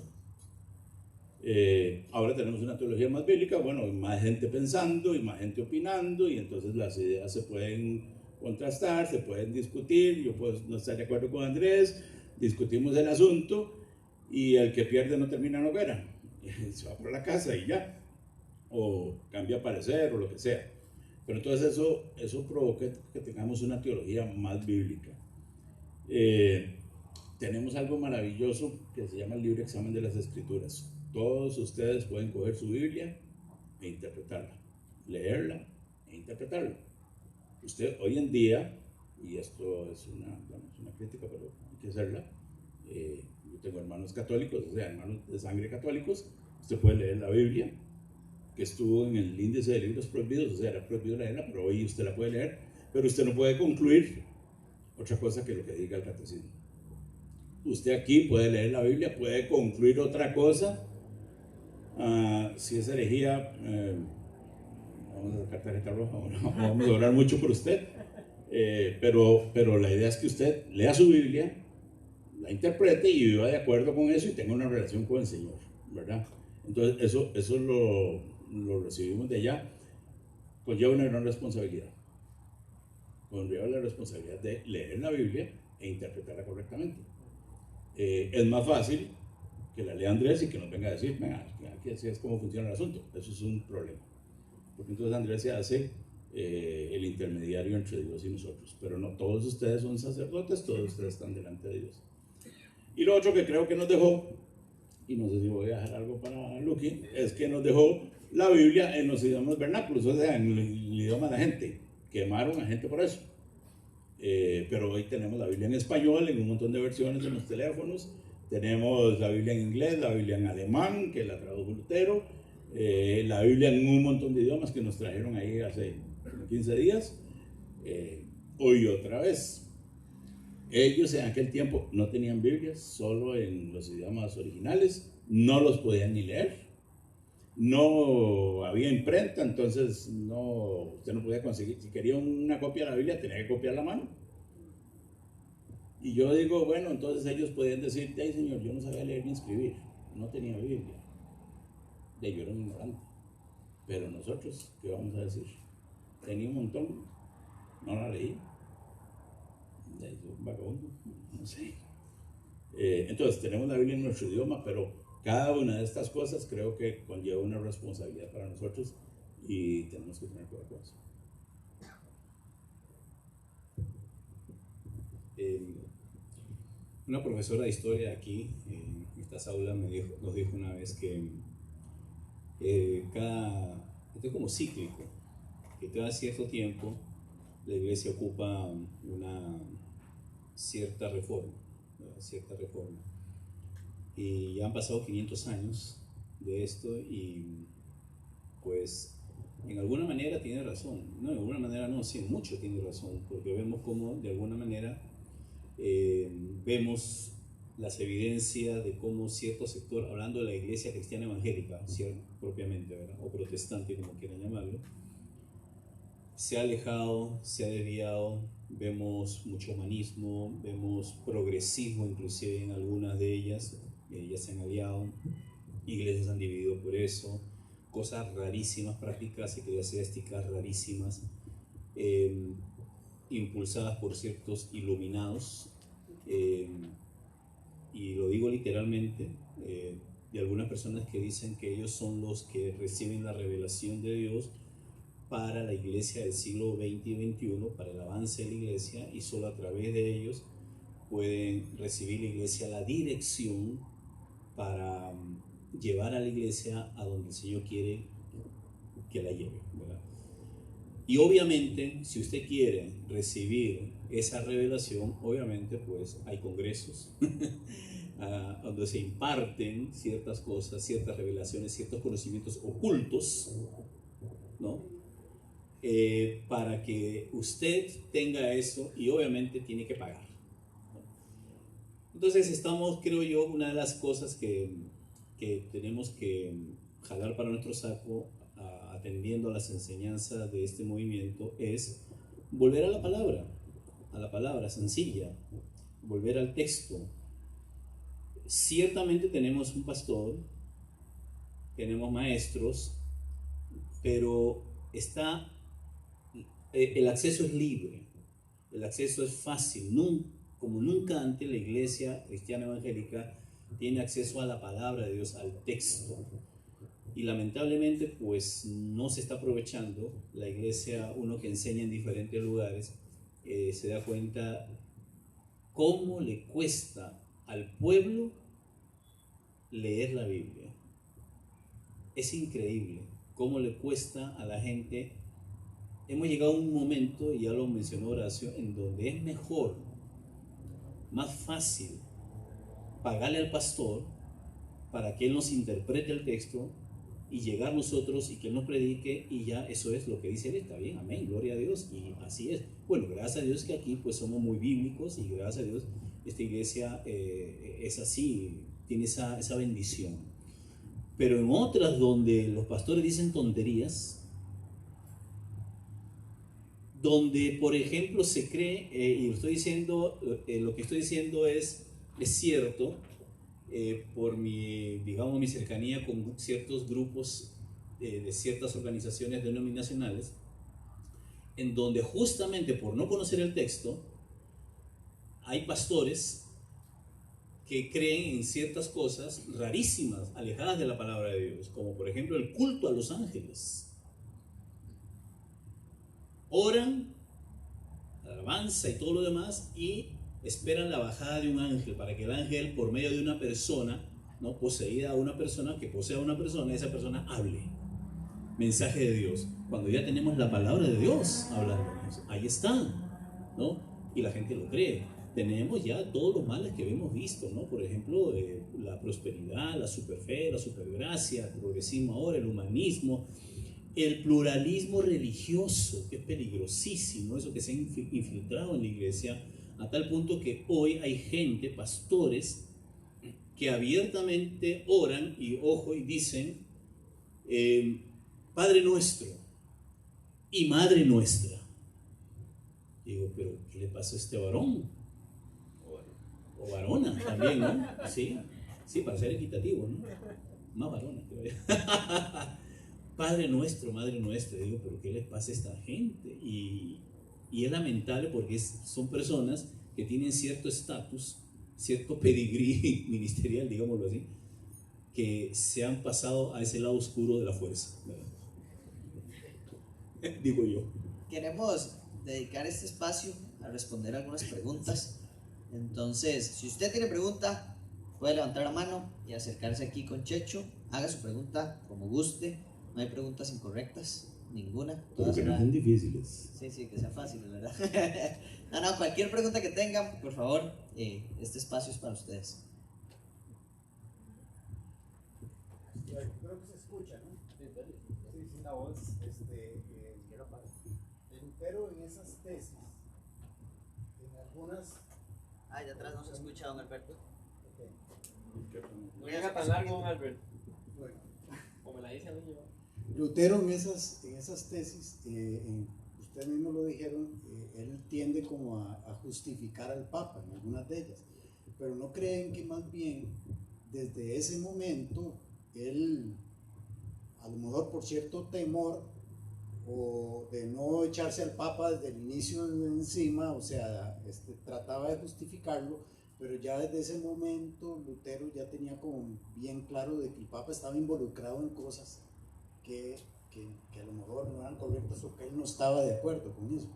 Ahora tenemos una teología más bíblica, bueno, más gente pensando y más gente opinando, y entonces las ideas se pueden contrastar, se pueden discutir. Yo puedo no estar de acuerdo con Andrés, discutimos el asunto, y el que pierde no termina en hoguera, se va por la casa y ya, o cambia parecer o lo que sea. Pero entonces eso provoca que tengamos una teología más bíblica. Tenemos algo maravilloso que se llama el libre examen de las Escrituras. Todos ustedes pueden coger su Biblia e interpretarla, leerla e interpretarla. Usted hoy en día, y esto es una crítica, pero hay que hacerla, yo tengo hermanos católicos, o sea, hermanos de sangre católicos, usted puede leer la Biblia, que estuvo en el índice de libros prohibidos, o sea, era prohibido leerla, pero hoy usted la puede leer, pero usted no puede concluir otra cosa que lo que diga el catecismo. Usted aquí puede leer la Biblia, puede concluir otra cosa. Si es herejía, vamos a sacar tarjeta roja, no vamos a orar mucho por usted, pero la idea es que usted lea su Biblia, la interprete y viva de acuerdo con eso y tenga una relación con el Señor, ¿verdad? Entonces eso lo recibimos de allá. Conlleva una gran responsabilidad. Conlleva la responsabilidad de leer la Biblia e interpretarla correctamente. Es más fácil que la lea Andrés y que nos venga a decir, venga, aquí así es como funciona el asunto. Eso es un problema. Porque entonces Andrés se hace el intermediario entre Dios y nosotros. Pero no todos ustedes son sacerdotes, todos ustedes están delante de Dios. Y lo otro que creo que nos dejó, y no sé si voy a dejar algo para Lucky, es que nos dejó la Biblia en los idiomas vernáculos, o sea, en el idioma de la gente. Quemaron a gente por eso. Pero hoy tenemos la Biblia en español, en un montón de versiones en los teléfonos. Tenemos la Biblia en inglés, la Biblia en alemán, que la tradujo Lutero, la Biblia en un montón de idiomas que nos trajeron ahí hace 15 días. Hoy otra vez. Ellos en aquel tiempo no tenían Biblias, solo en los idiomas originales, no los podían ni leer, no había imprenta, entonces usted no podía conseguir, si quería una copia de la Biblia tenía que copiar la mano. Y yo digo, bueno, entonces ellos podían decir, ay Señor, yo no sabía leer ni escribir, no tenía Biblia, yo era un ignorante. Pero nosotros, ¿qué vamos a decir? Tenía un montón, no la leí. Un vagabundo, no sé. Entonces tenemos la Biblia en nuestro idioma, pero cada una de estas cosas creo que conlleva una responsabilidad para nosotros y tenemos que tener cuidado con eso. Una profesora de historia aquí en estas aulas nos dijo una vez que esto es como cíclico, que cada cierto tiempo la iglesia ocupa una cierta reforma, y ya han pasado 500 años de esto y pues en alguna manera tiene razón, no, en alguna manera no, sí, mucho tiene razón, porque vemos cómo de alguna manera vemos las evidencias de cómo cierto sector, hablando de la iglesia cristiana evangélica, ¿cierto? Propiamente, ¿verdad? O protestante, como quieran llamarlo, se ha alejado, se ha desviado. Vemos mucho humanismo, vemos progresismo inclusive en algunas de ellas, ya se han aliado, iglesias se han dividido por eso, cosas rarísimas, prácticas eclesiásticas rarísimas, impulsadas por ciertos iluminados, y lo digo literalmente, de algunas personas que dicen que ellos son los que reciben la revelación de Dios para la iglesia del siglo XX y XXI, para el avance de la iglesia, y solo a través de ellos pueden recibir la iglesia la dirección para llevar a la iglesia a donde el Señor quiere que la lleve, ¿verdad? Y obviamente, si usted quiere recibir esa revelación, obviamente pues hay congresos donde se imparten ciertas cosas, ciertas revelaciones, ciertos conocimientos ocultos, ¿no? Para que usted tenga eso, y obviamente tiene que pagar, ¿no? Entonces estamos, creo yo, una de las cosas que tenemos que jalar para nuestro saco, atendiendo a las enseñanzas de este movimiento, es volver a la palabra sencilla, volver al texto. Ciertamente tenemos un pastor, tenemos maestros, pero el acceso es libre, el acceso es fácil. Como nunca antes la iglesia cristiana evangélica tiene acceso a la palabra de Dios, al texto. Y lamentablemente pues no se está aprovechando. La iglesia, uno que enseña en diferentes lugares, se da cuenta cómo le cuesta al pueblo leer la Biblia. Es increíble cómo le cuesta a la gente. Hemos llegado a un momento, y ya lo mencionó Horacio, en donde es mejor, más fácil, pagarle al pastor para que él nos interprete el texto y llegar nosotros y que él nos predique, y ya eso es lo que dice él. Está bien, amén, gloria a Dios, y así es. Bueno, gracias a Dios que aquí pues somos muy bíblicos, y gracias a Dios esta iglesia es así, tiene esa bendición. Pero en otras donde los pastores dicen tonterías, donde por ejemplo se cree, y lo que estoy diciendo es cierto, por mi cercanía con ciertos grupos de ciertas organizaciones denominacionales, en donde justamente por no conocer el texto, hay pastores que creen en ciertas cosas rarísimas, alejadas de la palabra de Dios, como por ejemplo el culto a los ángeles. Oran, alabanza y todo lo demás, y esperan la bajada de un ángel, para que el ángel, por medio de una persona, ¿no?, poseída a una persona, que posea a una persona, esa persona hable mensaje de Dios, cuando ya tenemos la palabra de Dios hablándonos. Ahí está, ¿no? Y la gente lo cree. Tenemos ya todos los males que hemos visto, ¿no? Por ejemplo, la prosperidad, la superfe, la supergracia, el progresismo ahora, el humanismo, el pluralismo religioso, que es peligrosísimo, eso que se ha infiltrado en la iglesia, a tal punto que hoy hay gente, pastores, que abiertamente oran y, ojo, y dicen Padre nuestro y Madre nuestra. Digo, pero ¿qué le pasó a este varón? O varona también, ¿no? Sí, para ser equitativo, ¿no? Más varones, creo yo. Padre nuestro, Madre nuestra. Digo, pero ¿qué les pasa a esta gente? Y es lamentable, porque son personas que tienen cierto estatus, cierto pedigrí ministerial, digámoslo así, que se han pasado a ese lado oscuro de la fuerza, ¿verdad? Digo yo. Queremos dedicar este espacio a responder algunas preguntas. Entonces, si usted tiene pregunta, puede levantar la mano y acercarse aquí con Checho. Haga su pregunta como guste. No hay preguntas incorrectas, ninguna. Pero que no sean difíciles. Sí, que sea fácil, ¿verdad? No, cualquier pregunta que tengan, por favor, este espacio es para ustedes. Creo que se escucha, ¿no? Sí, la voz, Lutero en esas tesis, en algunas... Ya atrás no se escucha, don Alberto. Okay. No llega tan largo, don Alberto. Bueno. Como la dice a mí, Lutero en esas tesis, ustedes mismos lo dijeron, él tiende como a justificar al Papa en algunas de ellas, pero no creen que más bien desde ese momento él, a lo mejor por cierto temor o de no echarse al Papa desde el inicio encima, o sea, trataba de justificarlo, pero ya desde ese momento Lutero ya tenía como bien claro de que el Papa estaba involucrado en cosas que a lo mejor no eran correctas, o que él no estaba de acuerdo con eso.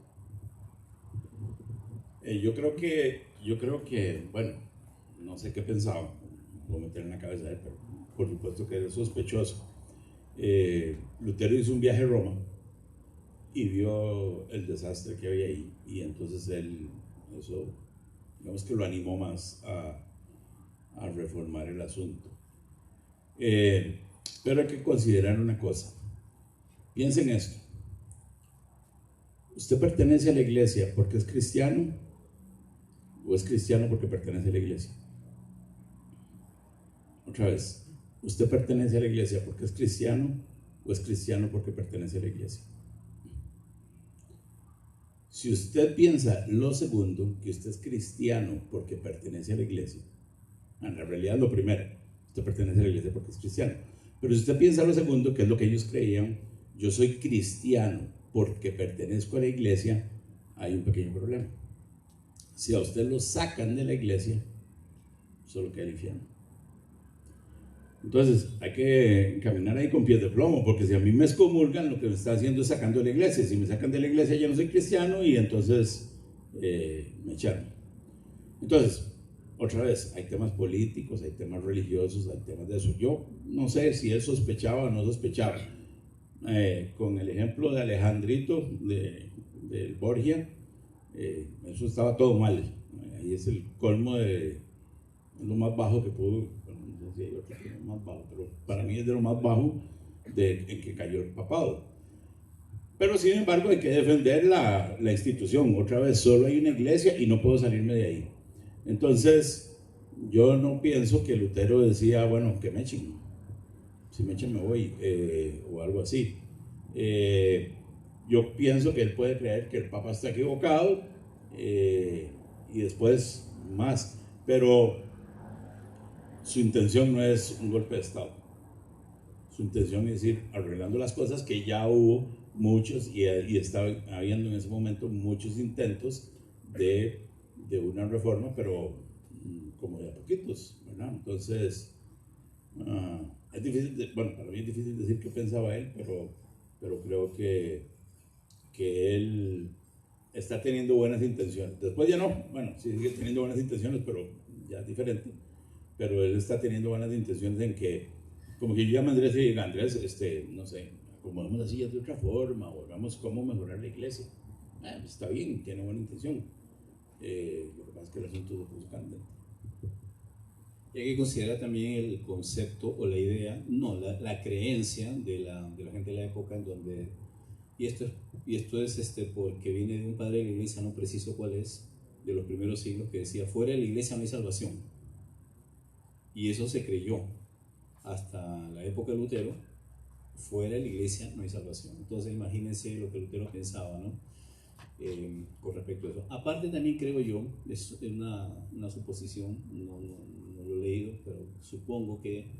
Yo creo que, bueno, no sé qué pensaba, lo meter en la cabeza de él, pero por supuesto que es sospechoso. Lutero hizo un viaje a Roma y vio el desastre que había ahí, y entonces él, eso, digamos que lo animó más a reformar el asunto. Pero hay que considerar una cosa. Piensen esto. ¿Usted pertenece a la iglesia porque es cristiano o es cristiano porque pertenece a la iglesia? Otra vez, ¿usted pertenece a la iglesia porque es cristiano o es cristiano porque pertenece a la iglesia? Si usted piensa lo segundo, que usted es cristiano porque pertenece a la iglesia, en la realidad lo primero, usted pertenece a la iglesia porque es cristiano. Pero si usted piensa lo segundo, que es lo que ellos creían, yo soy cristiano porque pertenezco a la iglesia, hay un pequeño problema. Si a usted lo sacan de la iglesia, solo queda el infierno. Entonces hay que caminar ahí con pies de plomo, porque si a mí me excomulgan, lo que me está haciendo es sacando de la iglesia. Si me sacan de la iglesia, ya no soy cristiano y entonces me echaron. Entonces, otra vez, hay temas políticos, hay temas religiosos, hay temas de eso. Yo no sé si él sospechaba o no sospechaba. Con el ejemplo de Alejandrito, del Borgia, eso estaba todo mal. Ahí es el colmo de lo más bajo que pudo. No sé si hay otro que es más bajo, pero para mí es de lo más bajo en que cayó el papado. Pero sin embargo hay que defender la institución. Otra vez, solo hay una iglesia y no puedo salirme de ahí. Entonces, yo no pienso que Lutero decía, bueno, que me echen. Si me echen me voy, o algo así. Yo pienso que él puede creer que el Papa está equivocado, y después más. Pero su intención no es un golpe de Estado. Su intención es ir arreglando las cosas, que ya hubo muchos, y estaba habiendo en ese momento muchos intentos de una reforma, pero como de a poquitos, ¿verdad? Entonces, es difícil, bueno, para mí es difícil decir qué pensaba él, pero creo que él está teniendo buenas intenciones. Después ya no, bueno, sí sigue teniendo buenas intenciones, pero ya es diferente. Pero él está teniendo buenas intenciones en que, como que yo llamo a Andrés y diga, Andrés, no sé, acomodemos las sillas de otra forma, o hagamos cómo mejorar la iglesia. Pues está bien, tiene buena intención. Lo que pasa es que el asunto lo puso candente. Y hay que considerar también el concepto o la idea, no, la creencia de la gente de la época, en donde, y esto es porque viene de un padre de la iglesia, no preciso cuál es, de los primeros siglos, que decía, fuera de la iglesia no hay salvación. Y eso se creyó hasta la época de Lutero, fuera de la iglesia no hay salvación. Entonces imagínense lo que Lutero pensaba, ¿no? Con respecto a eso. Aparte también creo yo, es una suposición, no lo he leído, pero supongo que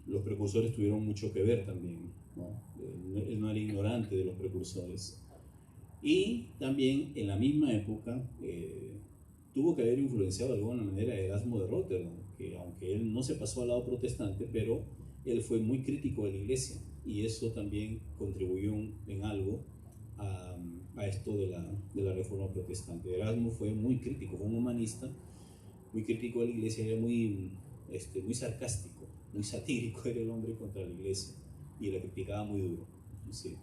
los precursores tuvieron mucho que ver también, ¿no? Él no era ignorante de los precursores. Y también en la misma época tuvo que haber influenciado de alguna manera a Erasmo de Róterdam, que aunque él no se pasó al lado protestante, pero él fue muy crítico de la iglesia, y eso también contribuyó en algo a esto de la reforma protestante. Erasmo fue muy crítico, fue un humanista, muy crítico de la iglesia, era muy sarcástico, muy satírico era el hombre contra la iglesia, y la criticaba muy duro. Sí.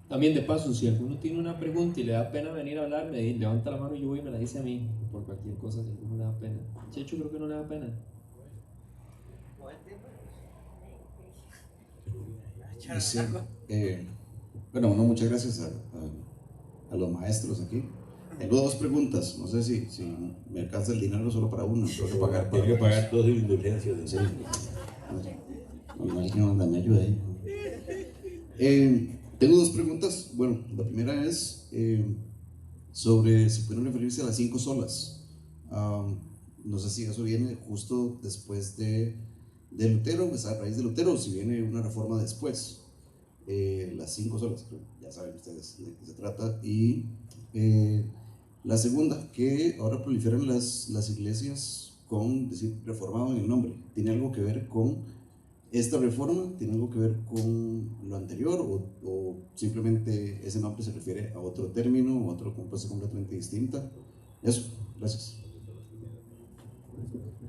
También de paso, si alguno tiene una pregunta y le da pena venir a hablar, levanta la mano y yo voy y me la dice a mí, por cualquier cosa, si a alguno le da pena. Checho, creo que no le da pena. Sí, bueno, muchas gracias a los maestros aquí. Tengo dos preguntas, no sé si me alcanza el dinero solo para una. Tengo que pagar Tiene que pagar dos indulgencias. Sí. No, alguien anda, me ayuda ahí. Tengo dos preguntas. Bueno, la primera es sobre si pueden referirse a las 5 solas. No sé si eso viene justo después de Lutero, pues a raíz de Lutero, o si viene una reforma después. Las 5 solas, ya saben ustedes de qué se trata. Y la segunda, que ahora proliferan las iglesias con decir reformado en el nombre. ¿Tiene algo que ver con esta reforma? ¿Tiene algo que ver con lo anterior? ¿O simplemente ese nombre se refiere a otro término, a otra cosa completamente distinta? Eso, gracias.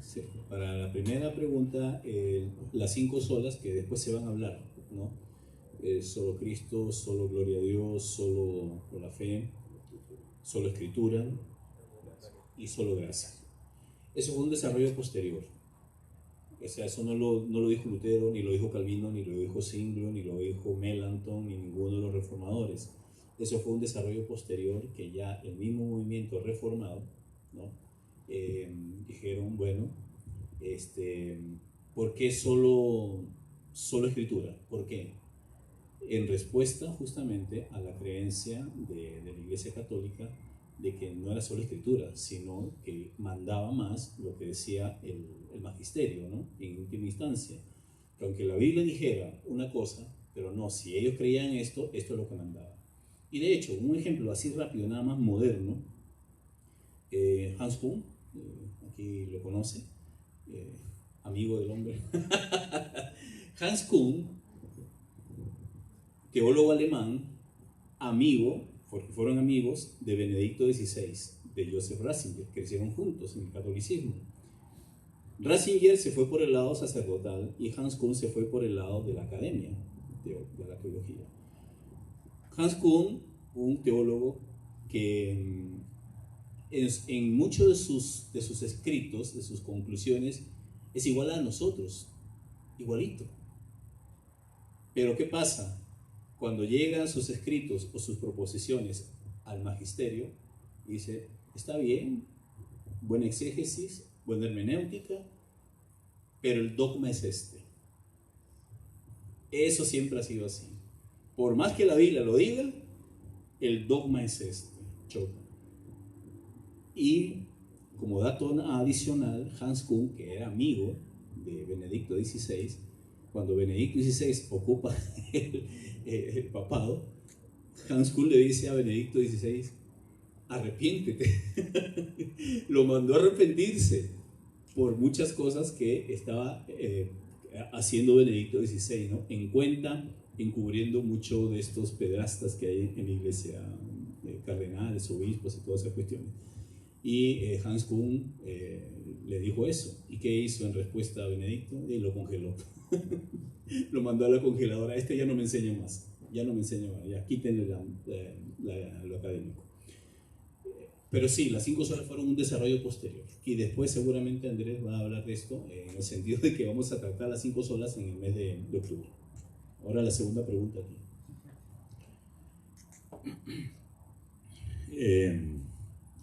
Sí. Para la primera pregunta, las 5 solas que después se van a hablar, ¿no? solo Cristo, solo gloria a Dios, solo por la fe, solo escritura y solo gracia. Eso fue un desarrollo posterior. O sea, eso no lo dijo Lutero, ni lo dijo Calvino, ni lo dijo Zwinglio, ni lo dijo Melanchthon, ni ninguno de los reformadores. Eso fue un desarrollo posterior que ya el mismo movimiento reformado, ¿no? Dijeron, bueno, ¿por qué solo escritura? ¿Por qué? En respuesta justamente a la creencia de la Iglesia Católica de que no era solo escritura, sino que mandaba más lo que decía el magisterio, ¿no? En última instancia, que aunque la Biblia dijera una cosa, pero no, si ellos creían esto es lo que mandaba. Y de hecho, un ejemplo así rápido, nada más moderno, Hans Kuhn, aquí lo conoce, amigo del hombre. Hans Kuhn, teólogo alemán, amigo, porque fueron amigos de Benedicto XVI, de Joseph Ratzinger, crecieron juntos en el catolicismo. Ratzinger se fue por el lado sacerdotal y Hans Kuhn se fue por el lado de la academia de la teología. Hans Kuhn, un teólogo que en muchos de sus escritos, de sus conclusiones, es igual a nosotros, igualito. Pero ¿qué pasa? Cuando llegan sus escritos o sus proposiciones al magisterio, dice, está bien, buena exégesis, buena hermenéutica, pero el dogma es este. Eso siempre ha sido así. Por más que la Biblia lo diga, el dogma es este. Choca. Y como dato adicional, Hans Kuhn, que era amigo de Benedicto XVI, cuando Benedicto XVI ocupa el papado, Hans Kuhn le dice a Benedicto XVI, arrepiéntete. Lo mandó a arrepentirse por muchas cosas que estaba haciendo Benedicto XVI, ¿no? En cuenta, encubriendo mucho de estos pedrastas que hay en la iglesia, cardenales, obispos y todas esas cuestiones. Y Hans Kuhn le dijo eso. ¿Y qué hizo en respuesta a Benedicto? Y lo congeló. Lo mandó a la congeladora. Este ya no me enseña más. Ya no me enseña más. Ya quítenle lo académico. Pero sí, las 5 solas fueron un desarrollo posterior. Y después seguramente Andrés va a hablar de esto en el sentido de que vamos a tratar las 5 solas en el mes de octubre. Ahora la segunda pregunta aquí.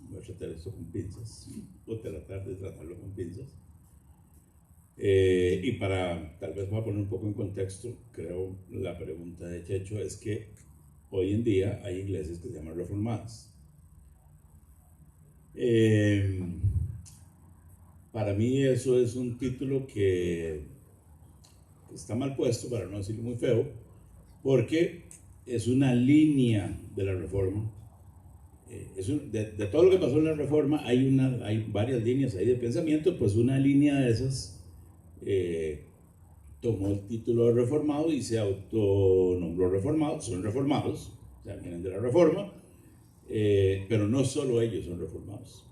Voy a tratar esto con pinzas, o tratar de tratarlo con pinzas. Y para, tal vez voy a poner un poco en contexto, creo la pregunta de Checho es que hoy en día hay iglesias que se llaman reformadas. Para mí eso es un título que está mal puesto, para no decirlo muy feo, porque es una línea de la reforma. De todo lo que pasó en la reforma hay varias líneas ahí de pensamiento, pues una línea de esas tomó el título de reformado y se autonombró reformado, son reformados, o sea, vienen de la reforma, pero no solo ellos son reformados.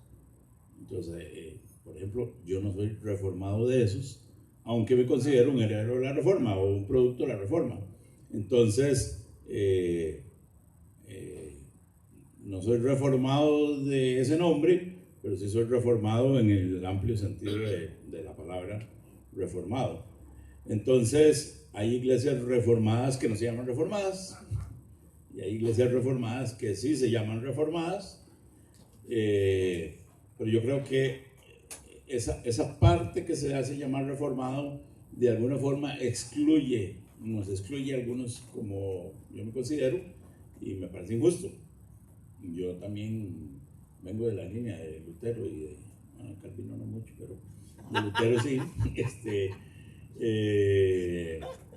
Entonces, por ejemplo, yo no soy reformado de esos, aunque me considero un heredero de la reforma o un producto de la reforma. Entonces, no soy reformado de ese nombre, pero sí soy reformado en el amplio sentido de la palabra reformado. Entonces, hay iglesias reformadas que no se llaman reformadas, y hay iglesias reformadas que sí se llaman reformadas, pero yo creo que esa parte que se hace llamar reformado, de alguna forma nos excluye a algunos, como yo me considero, y me parece injusto. Yo también vengo de la línea de Lutero y de Calvino no mucho, pero de Lutero sí,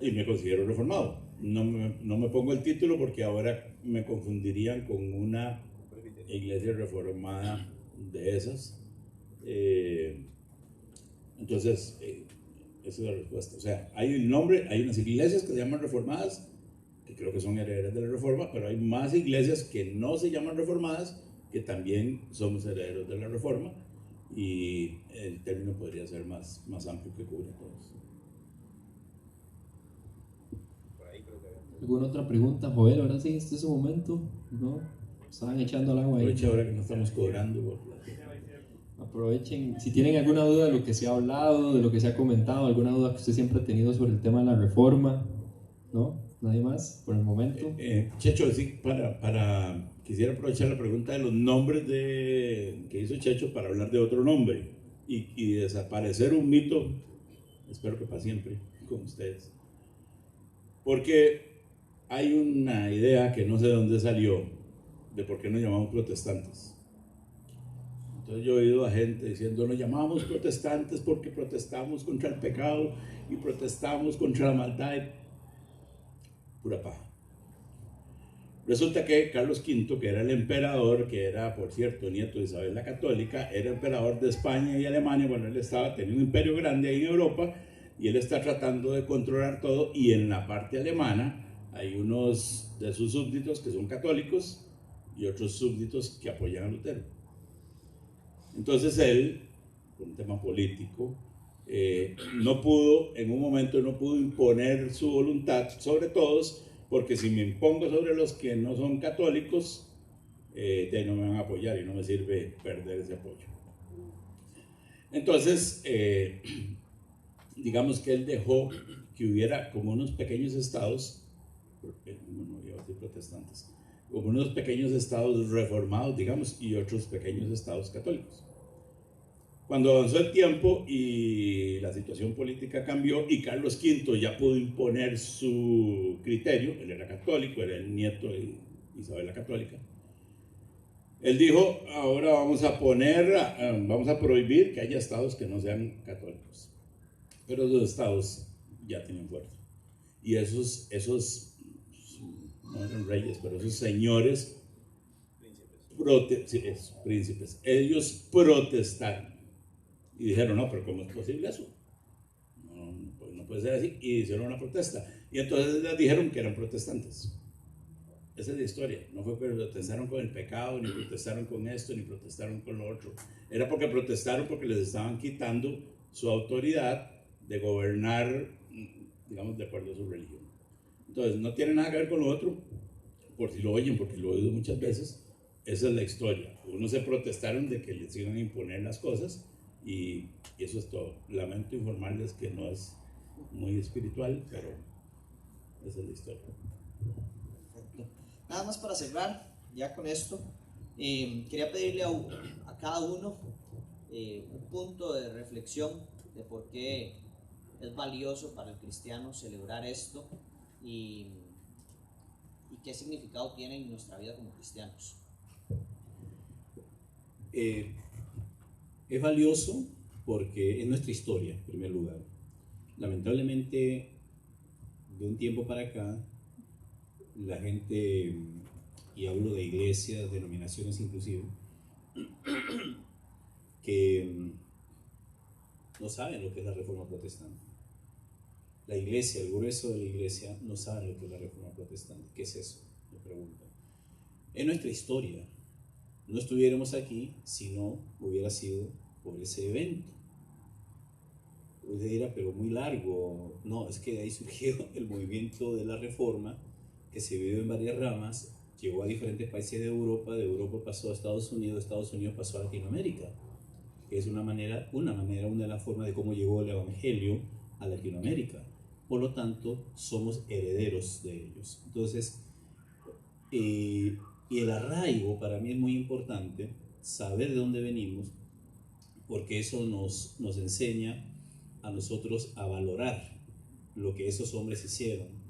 y me considero reformado. No me pongo el título porque ahora me confundirían con una iglesia reformada de esas. Entonces, esa es la respuesta. O sea, hay un nombre, hay unas iglesias que se llaman reformadas, que creo que son herederas de la reforma, pero hay más iglesias que no se llaman reformadas, que también somos herederos de la reforma, y el término podría ser más amplio, que cubre todos. ¿Alguna otra pregunta? Joel, ahora sí, este es su momento, ¿no? Estaban echando el agua ahí. Aprovecha ahora que no estamos cobrando. Aprovechen, si tienen alguna duda de lo que se ha hablado, de lo que se ha comentado, alguna duda que usted siempre ha tenido sobre el tema de la reforma, ¿no? ¿Nadie más por el momento? Checho, sí, quisiera aprovechar la pregunta de los nombres que hizo Checho para hablar de otro nombre y desaparecer un mito, espero que para siempre, con ustedes. Porque hay una idea que no sé de dónde salió, de por qué nos llamamos protestantes. Entonces yo he oído a gente diciendo, nos llamamos protestantes porque protestamos contra el pecado y protestamos contra la maldad. Pura paja. Resulta que Carlos V, que era el emperador, que era, por cierto, nieto de Isabel la Católica, era emperador de España y Alemania. Bueno, él tenía un imperio grande ahí en Europa y él está tratando de controlar todo, y en la parte alemana hay unos de sus súbditos que son católicos y otros súbditos que apoyan a Lutero. Entonces él, por un tema político, en un momento no pudo imponer su voluntad sobre todos, porque si me impongo sobre los que no son católicos, no me van a apoyar y no me sirve perder ese apoyo. Entonces, digamos que él dejó que hubiera como unos pequeños estados, no iba a decir protestantes, como unos pequeños estados reformados, digamos, y otros pequeños estados católicos. Cuando avanzó el tiempo y la situación política cambió y Carlos V ya pudo imponer su criterio, él era católico, era el nieto de Isabel la Católica, él dijo, ahora vamos a prohibir que haya estados que no sean católicos. Pero los estados ya tienen fuerza. Y esos no eran reyes, pero esos señores, príncipes, ellos protestaron. Y dijeron, no, pero ¿cómo es posible eso? No puede ser así. Y hicieron una protesta. Y entonces les dijeron que eran protestantes. Esa es la historia. No fue que protestaron con el pecado, ni protestaron con esto, ni protestaron con lo otro. Era porque protestaron porque les estaban quitando su autoridad de gobernar, digamos, de acuerdo a su religión. Entonces, no tiene nada que ver con lo otro, por si lo oyen, porque lo he oído muchas veces. Esa es la historia. Unos se protestaron de que les iban a imponer las cosas, y eso es todo. Lamento informarles que no es muy espiritual, pero esa es la historia. Perfecto. Nada más para cerrar, ya con esto, quería pedirle a cada uno un punto de reflexión de por qué es valioso para el cristiano celebrar esto y qué significado tiene en nuestra vida como cristianos. Es valioso porque es nuestra historia, en primer lugar. Lamentablemente, de un tiempo para acá, la gente, y hablo de iglesias, denominaciones inclusive, que no saben lo que es la Reforma Protestante. La iglesia, el grueso de la iglesia, no saben lo que es la Reforma Protestante. ¿Qué es eso? Me preguntan. Es nuestra historia. No estuviéramos aquí si no hubiera sido por ese evento. Usted dirá, pero muy largo. No, es que de ahí surgió el movimiento de la Reforma, que se dividió en varias ramas, llegó a diferentes países de Europa pasó a Estados Unidos pasó a Latinoamérica, que es una de las formas de cómo llegó el Evangelio a Latinoamérica. Por lo tanto, somos herederos de ellos. Entonces, y el arraigo para mí es muy importante, saber de dónde venimos, porque eso nos enseña a nosotros a valorar lo que esos hombres hicieron.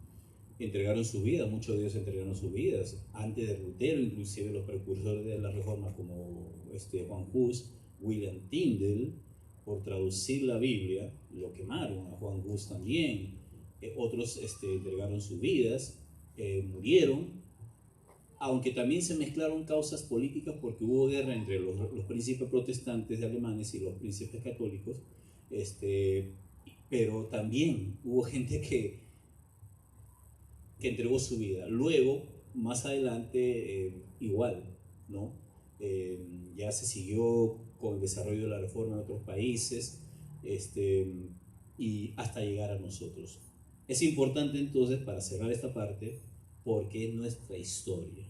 Entregaron su vida, muchos de ellos entregaron sus vidas. Antes de Lutero, inclusive los precursores de la Reforma como Juan Hus, William Tyndale, por traducir la Biblia, lo quemaron, a Juan Hus también. Otros entregaron sus vidas, murieron, aunque también se mezclaron causas políticas porque hubo guerra entre los príncipes protestantes alemanes y los príncipes católicos, pero también hubo gente que entregó su vida. Luego, más adelante, igual, ¿no? Ya se siguió con el desarrollo de la Reforma en otros países, y hasta llegar a nosotros. Es importante entonces, para cerrar esta parte, porque es nuestra historia.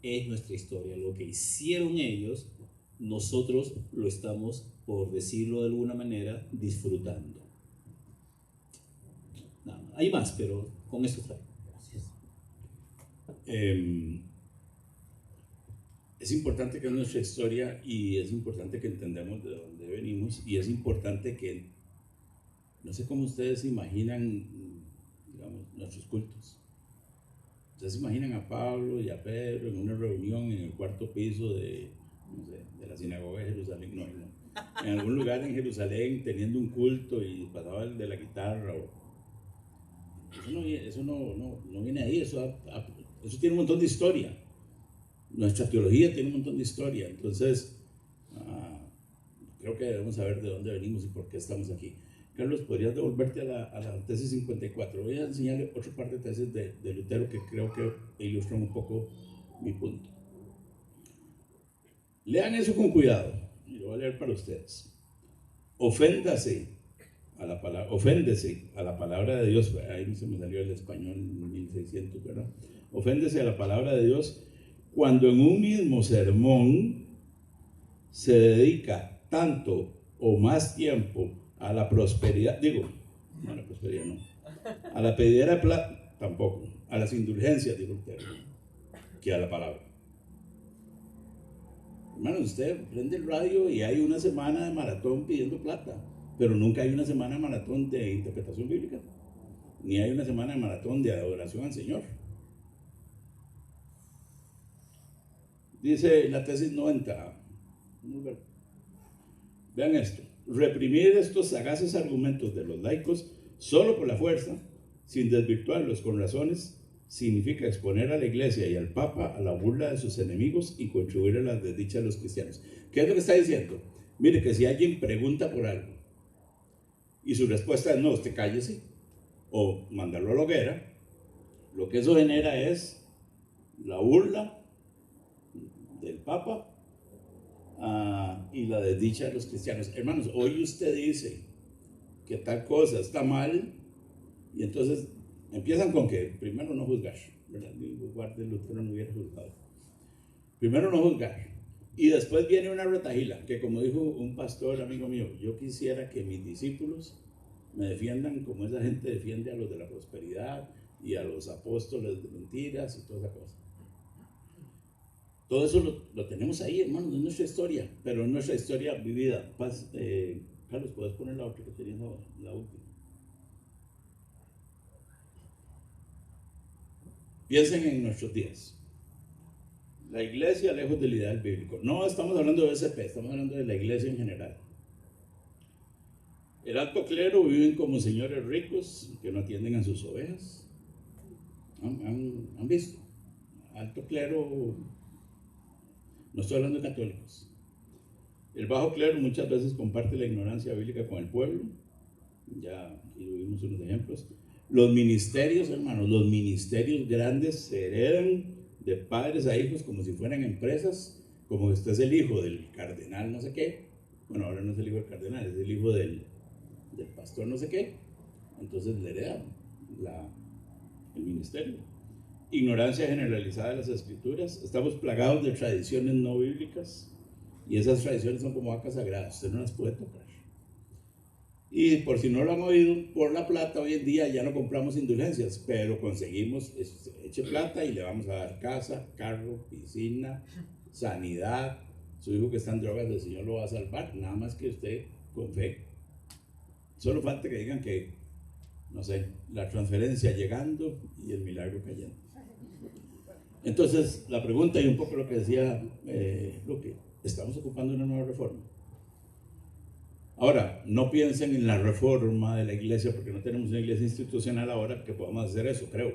Es nuestra historia. Lo que hicieron ellos, nosotros lo estamos, por decirlo de alguna manera, disfrutando. Nada más. Hay más, pero con esto está. Gracias. Es importante que es nuestra historia y es importante que entendamos de dónde venimos y es importante que, no sé cómo ustedes se imaginan, digamos, nuestros cultos. Ustedes se imaginan a Pablo y a Pedro en una reunión en el cuarto piso de, no sé, de la sinagoga de Jerusalén, no, en algún lugar en Jerusalén teniendo un culto y pasaba el de la guitarra. Eso no viene ahí, eso tiene un montón de historia. Nuestra teología tiene un montón de historia, entonces creo que debemos saber de dónde venimos y por qué estamos aquí. Carlos, ¿podrías devolverte a la tesis 54? Voy a enseñarle otra parte de tesis de Lutero que creo que ilustran un poco mi punto. Lean eso con cuidado, y lo voy a leer para ustedes. Oféndese a la palabra de Dios. Ahí se me salió el español en 1600, ¿verdad? Oféndese a la palabra de Dios cuando en un mismo sermón se dedica tanto o más tiempo a la prosperidad, no a la prosperidad, no, a la pedidera de plata, tampoco, a las indulgencias, dijo Lutero, que a la palabra. Hermano, usted prende el radio y hay una semana de maratón pidiendo plata, pero nunca hay una semana de maratón de interpretación bíblica, ni hay una semana de maratón de adoración al Señor. Dice la tesis 90, vean esto: reprimir estos sagaces argumentos de los laicos solo por la fuerza, sin desvirtuarlos con razones, significa exponer a la Iglesia y al Papa a la burla de sus enemigos y contribuir a las desdichas de los cristianos. ¿Qué es lo que está diciendo? Mire, que si alguien pregunta por algo y su respuesta es no, usted cállese, o mandarlo a la hoguera, lo que eso genera es la burla del Papa y la desdicha de los cristianos. Hermanos, hoy usted dice que tal cosa está mal y entonces empiezan con que primero no juzgar, ¿verdad? En lugar de Lutero no hubiera juzgado. Primero no juzgar y después viene una retahila que, como dijo un pastor amigo mío, yo quisiera que mis discípulos me defiendan como esa gente defiende a los de la prosperidad y a los apóstoles de mentiras y toda esa cosa. Todo eso lo tenemos ahí, hermanos, es nuestra historia, pero es nuestra historia vivida. Carlos, ¿puedes poner la otra que tenías, la última? Piensen en nuestros días. La iglesia lejos del ideal bíblico. No estamos hablando de SP, estamos hablando de la iglesia en general. El alto clero viven como señores ricos que no atienden a sus ovejas. ¿Han visto? Alto clero, no estoy hablando de católicos. El bajo clero muchas veces comparte la ignorancia bíblica con el pueblo. Ya aquí vimos unos ejemplos. Los ministerios, hermanos, los ministerios grandes se heredan de padres a hijos como si fueran empresas, como que usted es el hijo del cardenal no sé qué. Bueno, ahora no es el hijo del cardenal, es el hijo del pastor no sé qué. Entonces le heredan el ministerio. Ignorancia generalizada de las escrituras. Estamos plagados de tradiciones no bíblicas y esas tradiciones son como vacas sagradas, usted no las puede tocar. Y por si no lo han oído, por la plata hoy en día ya no compramos indulgencias, pero conseguimos, eche plata y le vamos a dar casa, carro, piscina, sanidad. Su hijo que está en drogas, el Señor lo va a salvar, nada más que usted con fe. Solo falta que digan que, no sé, la transferencia llegando y el milagro cayendo. Entonces, la pregunta y un poco lo que decía Luque, ¿estamos ocupando una nueva reforma? Ahora, no piensen en la reforma de la iglesia, porque no tenemos una iglesia institucional ahora que podamos hacer eso, creo.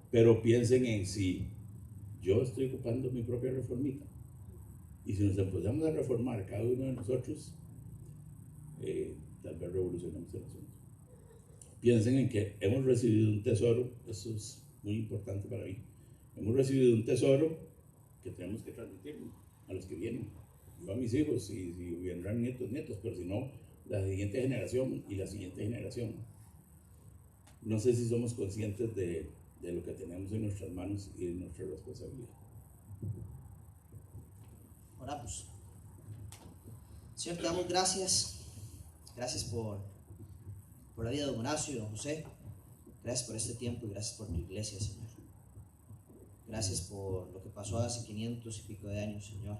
Pero piensen en si yo estoy ocupando mi propia reformita. Y si nos empezamos a reformar cada uno de nosotros, tal vez revolucionamos el asunto. Piensen en que hemos recibido un tesoro, eso es muy importante para mí. Hemos recibido un tesoro que tenemos que transmitir a los que vienen. Yo a mis hijos, y si vendrán nietos, pero si no, la siguiente generación y la siguiente generación. No sé si somos conscientes de de lo que tenemos en nuestras manos y de nuestra responsabilidad. Oramos. Señor, te damos gracias. Gracias por la vida de don Horacio y don José. Gracias por este tiempo y gracias por tu iglesia, Señor. Gracias por lo que pasó hace 500 y pico de años, Señor.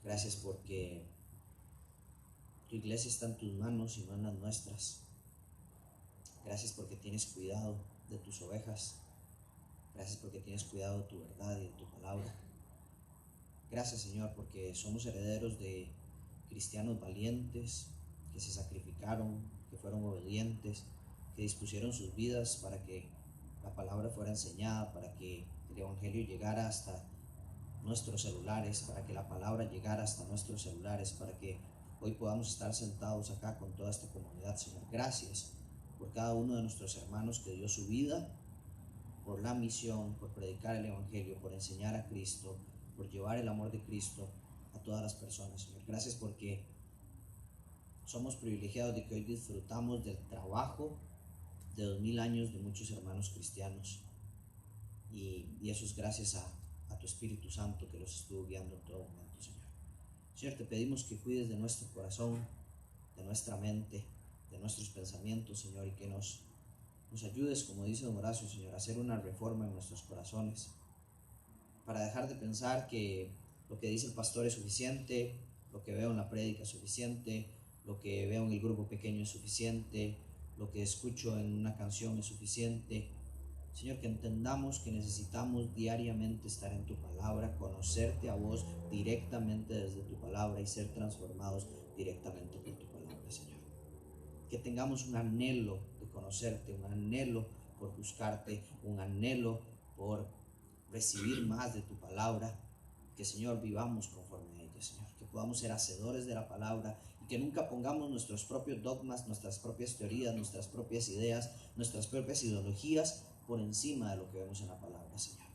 Gracias porque tu iglesia está en tus manos y no en las nuestras. Gracias porque tienes cuidado de tus ovejas. Gracias porque tienes cuidado de tu verdad y de tu palabra. Gracias, Señor, porque somos herederos de cristianos valientes que se sacrificaron, que fueron obedientes, que dispusieron sus vidas para que la palabra fuera enseñada, para que el evangelio llegara hasta nuestros celulares, para que la palabra llegara hasta nuestros celulares, para que hoy podamos estar sentados acá con toda esta comunidad, Señor. Gracias por cada uno de nuestros hermanos que dio su vida por la misión, por predicar el evangelio, por enseñar a Cristo, por llevar el amor de Cristo a todas las personas, Señor. Gracias porque somos privilegiados de que hoy disfrutamos del trabajo de 2000 años de muchos hermanos cristianos, y eso es gracias a tu Espíritu Santo que los estuvo guiando en todo momento, Señor. Señor, te pedimos que cuides de nuestro corazón, de nuestra mente, de nuestros pensamientos, Señor, y que nos ayudes, como dice don Horacio, Señor, a hacer una reforma en nuestros corazones, para dejar de pensar que lo que dice el pastor es suficiente, lo que veo en la prédica es suficiente, lo que veo en el grupo pequeño es suficiente, lo que escucho en una canción es suficiente. Señor, que entendamos que necesitamos diariamente estar en tu palabra, conocerte a vos directamente desde tu palabra y ser transformados directamente por tu palabra, Señor. Que tengamos un anhelo de conocerte, un anhelo por buscarte, un anhelo por recibir más de tu palabra. Que, Señor, vivamos conforme a ella, Señor. Que podamos ser hacedores de la palabra y que nunca pongamos nuestros propios dogmas, nuestras propias teorías, nuestras propias ideas, nuestras propias ideologías por encima de lo que vemos en la palabra, Señor.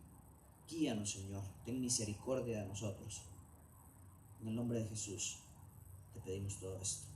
Guíanos, Señor. Ten misericordia de nosotros. En el nombre de Jesús te pedimos todo esto.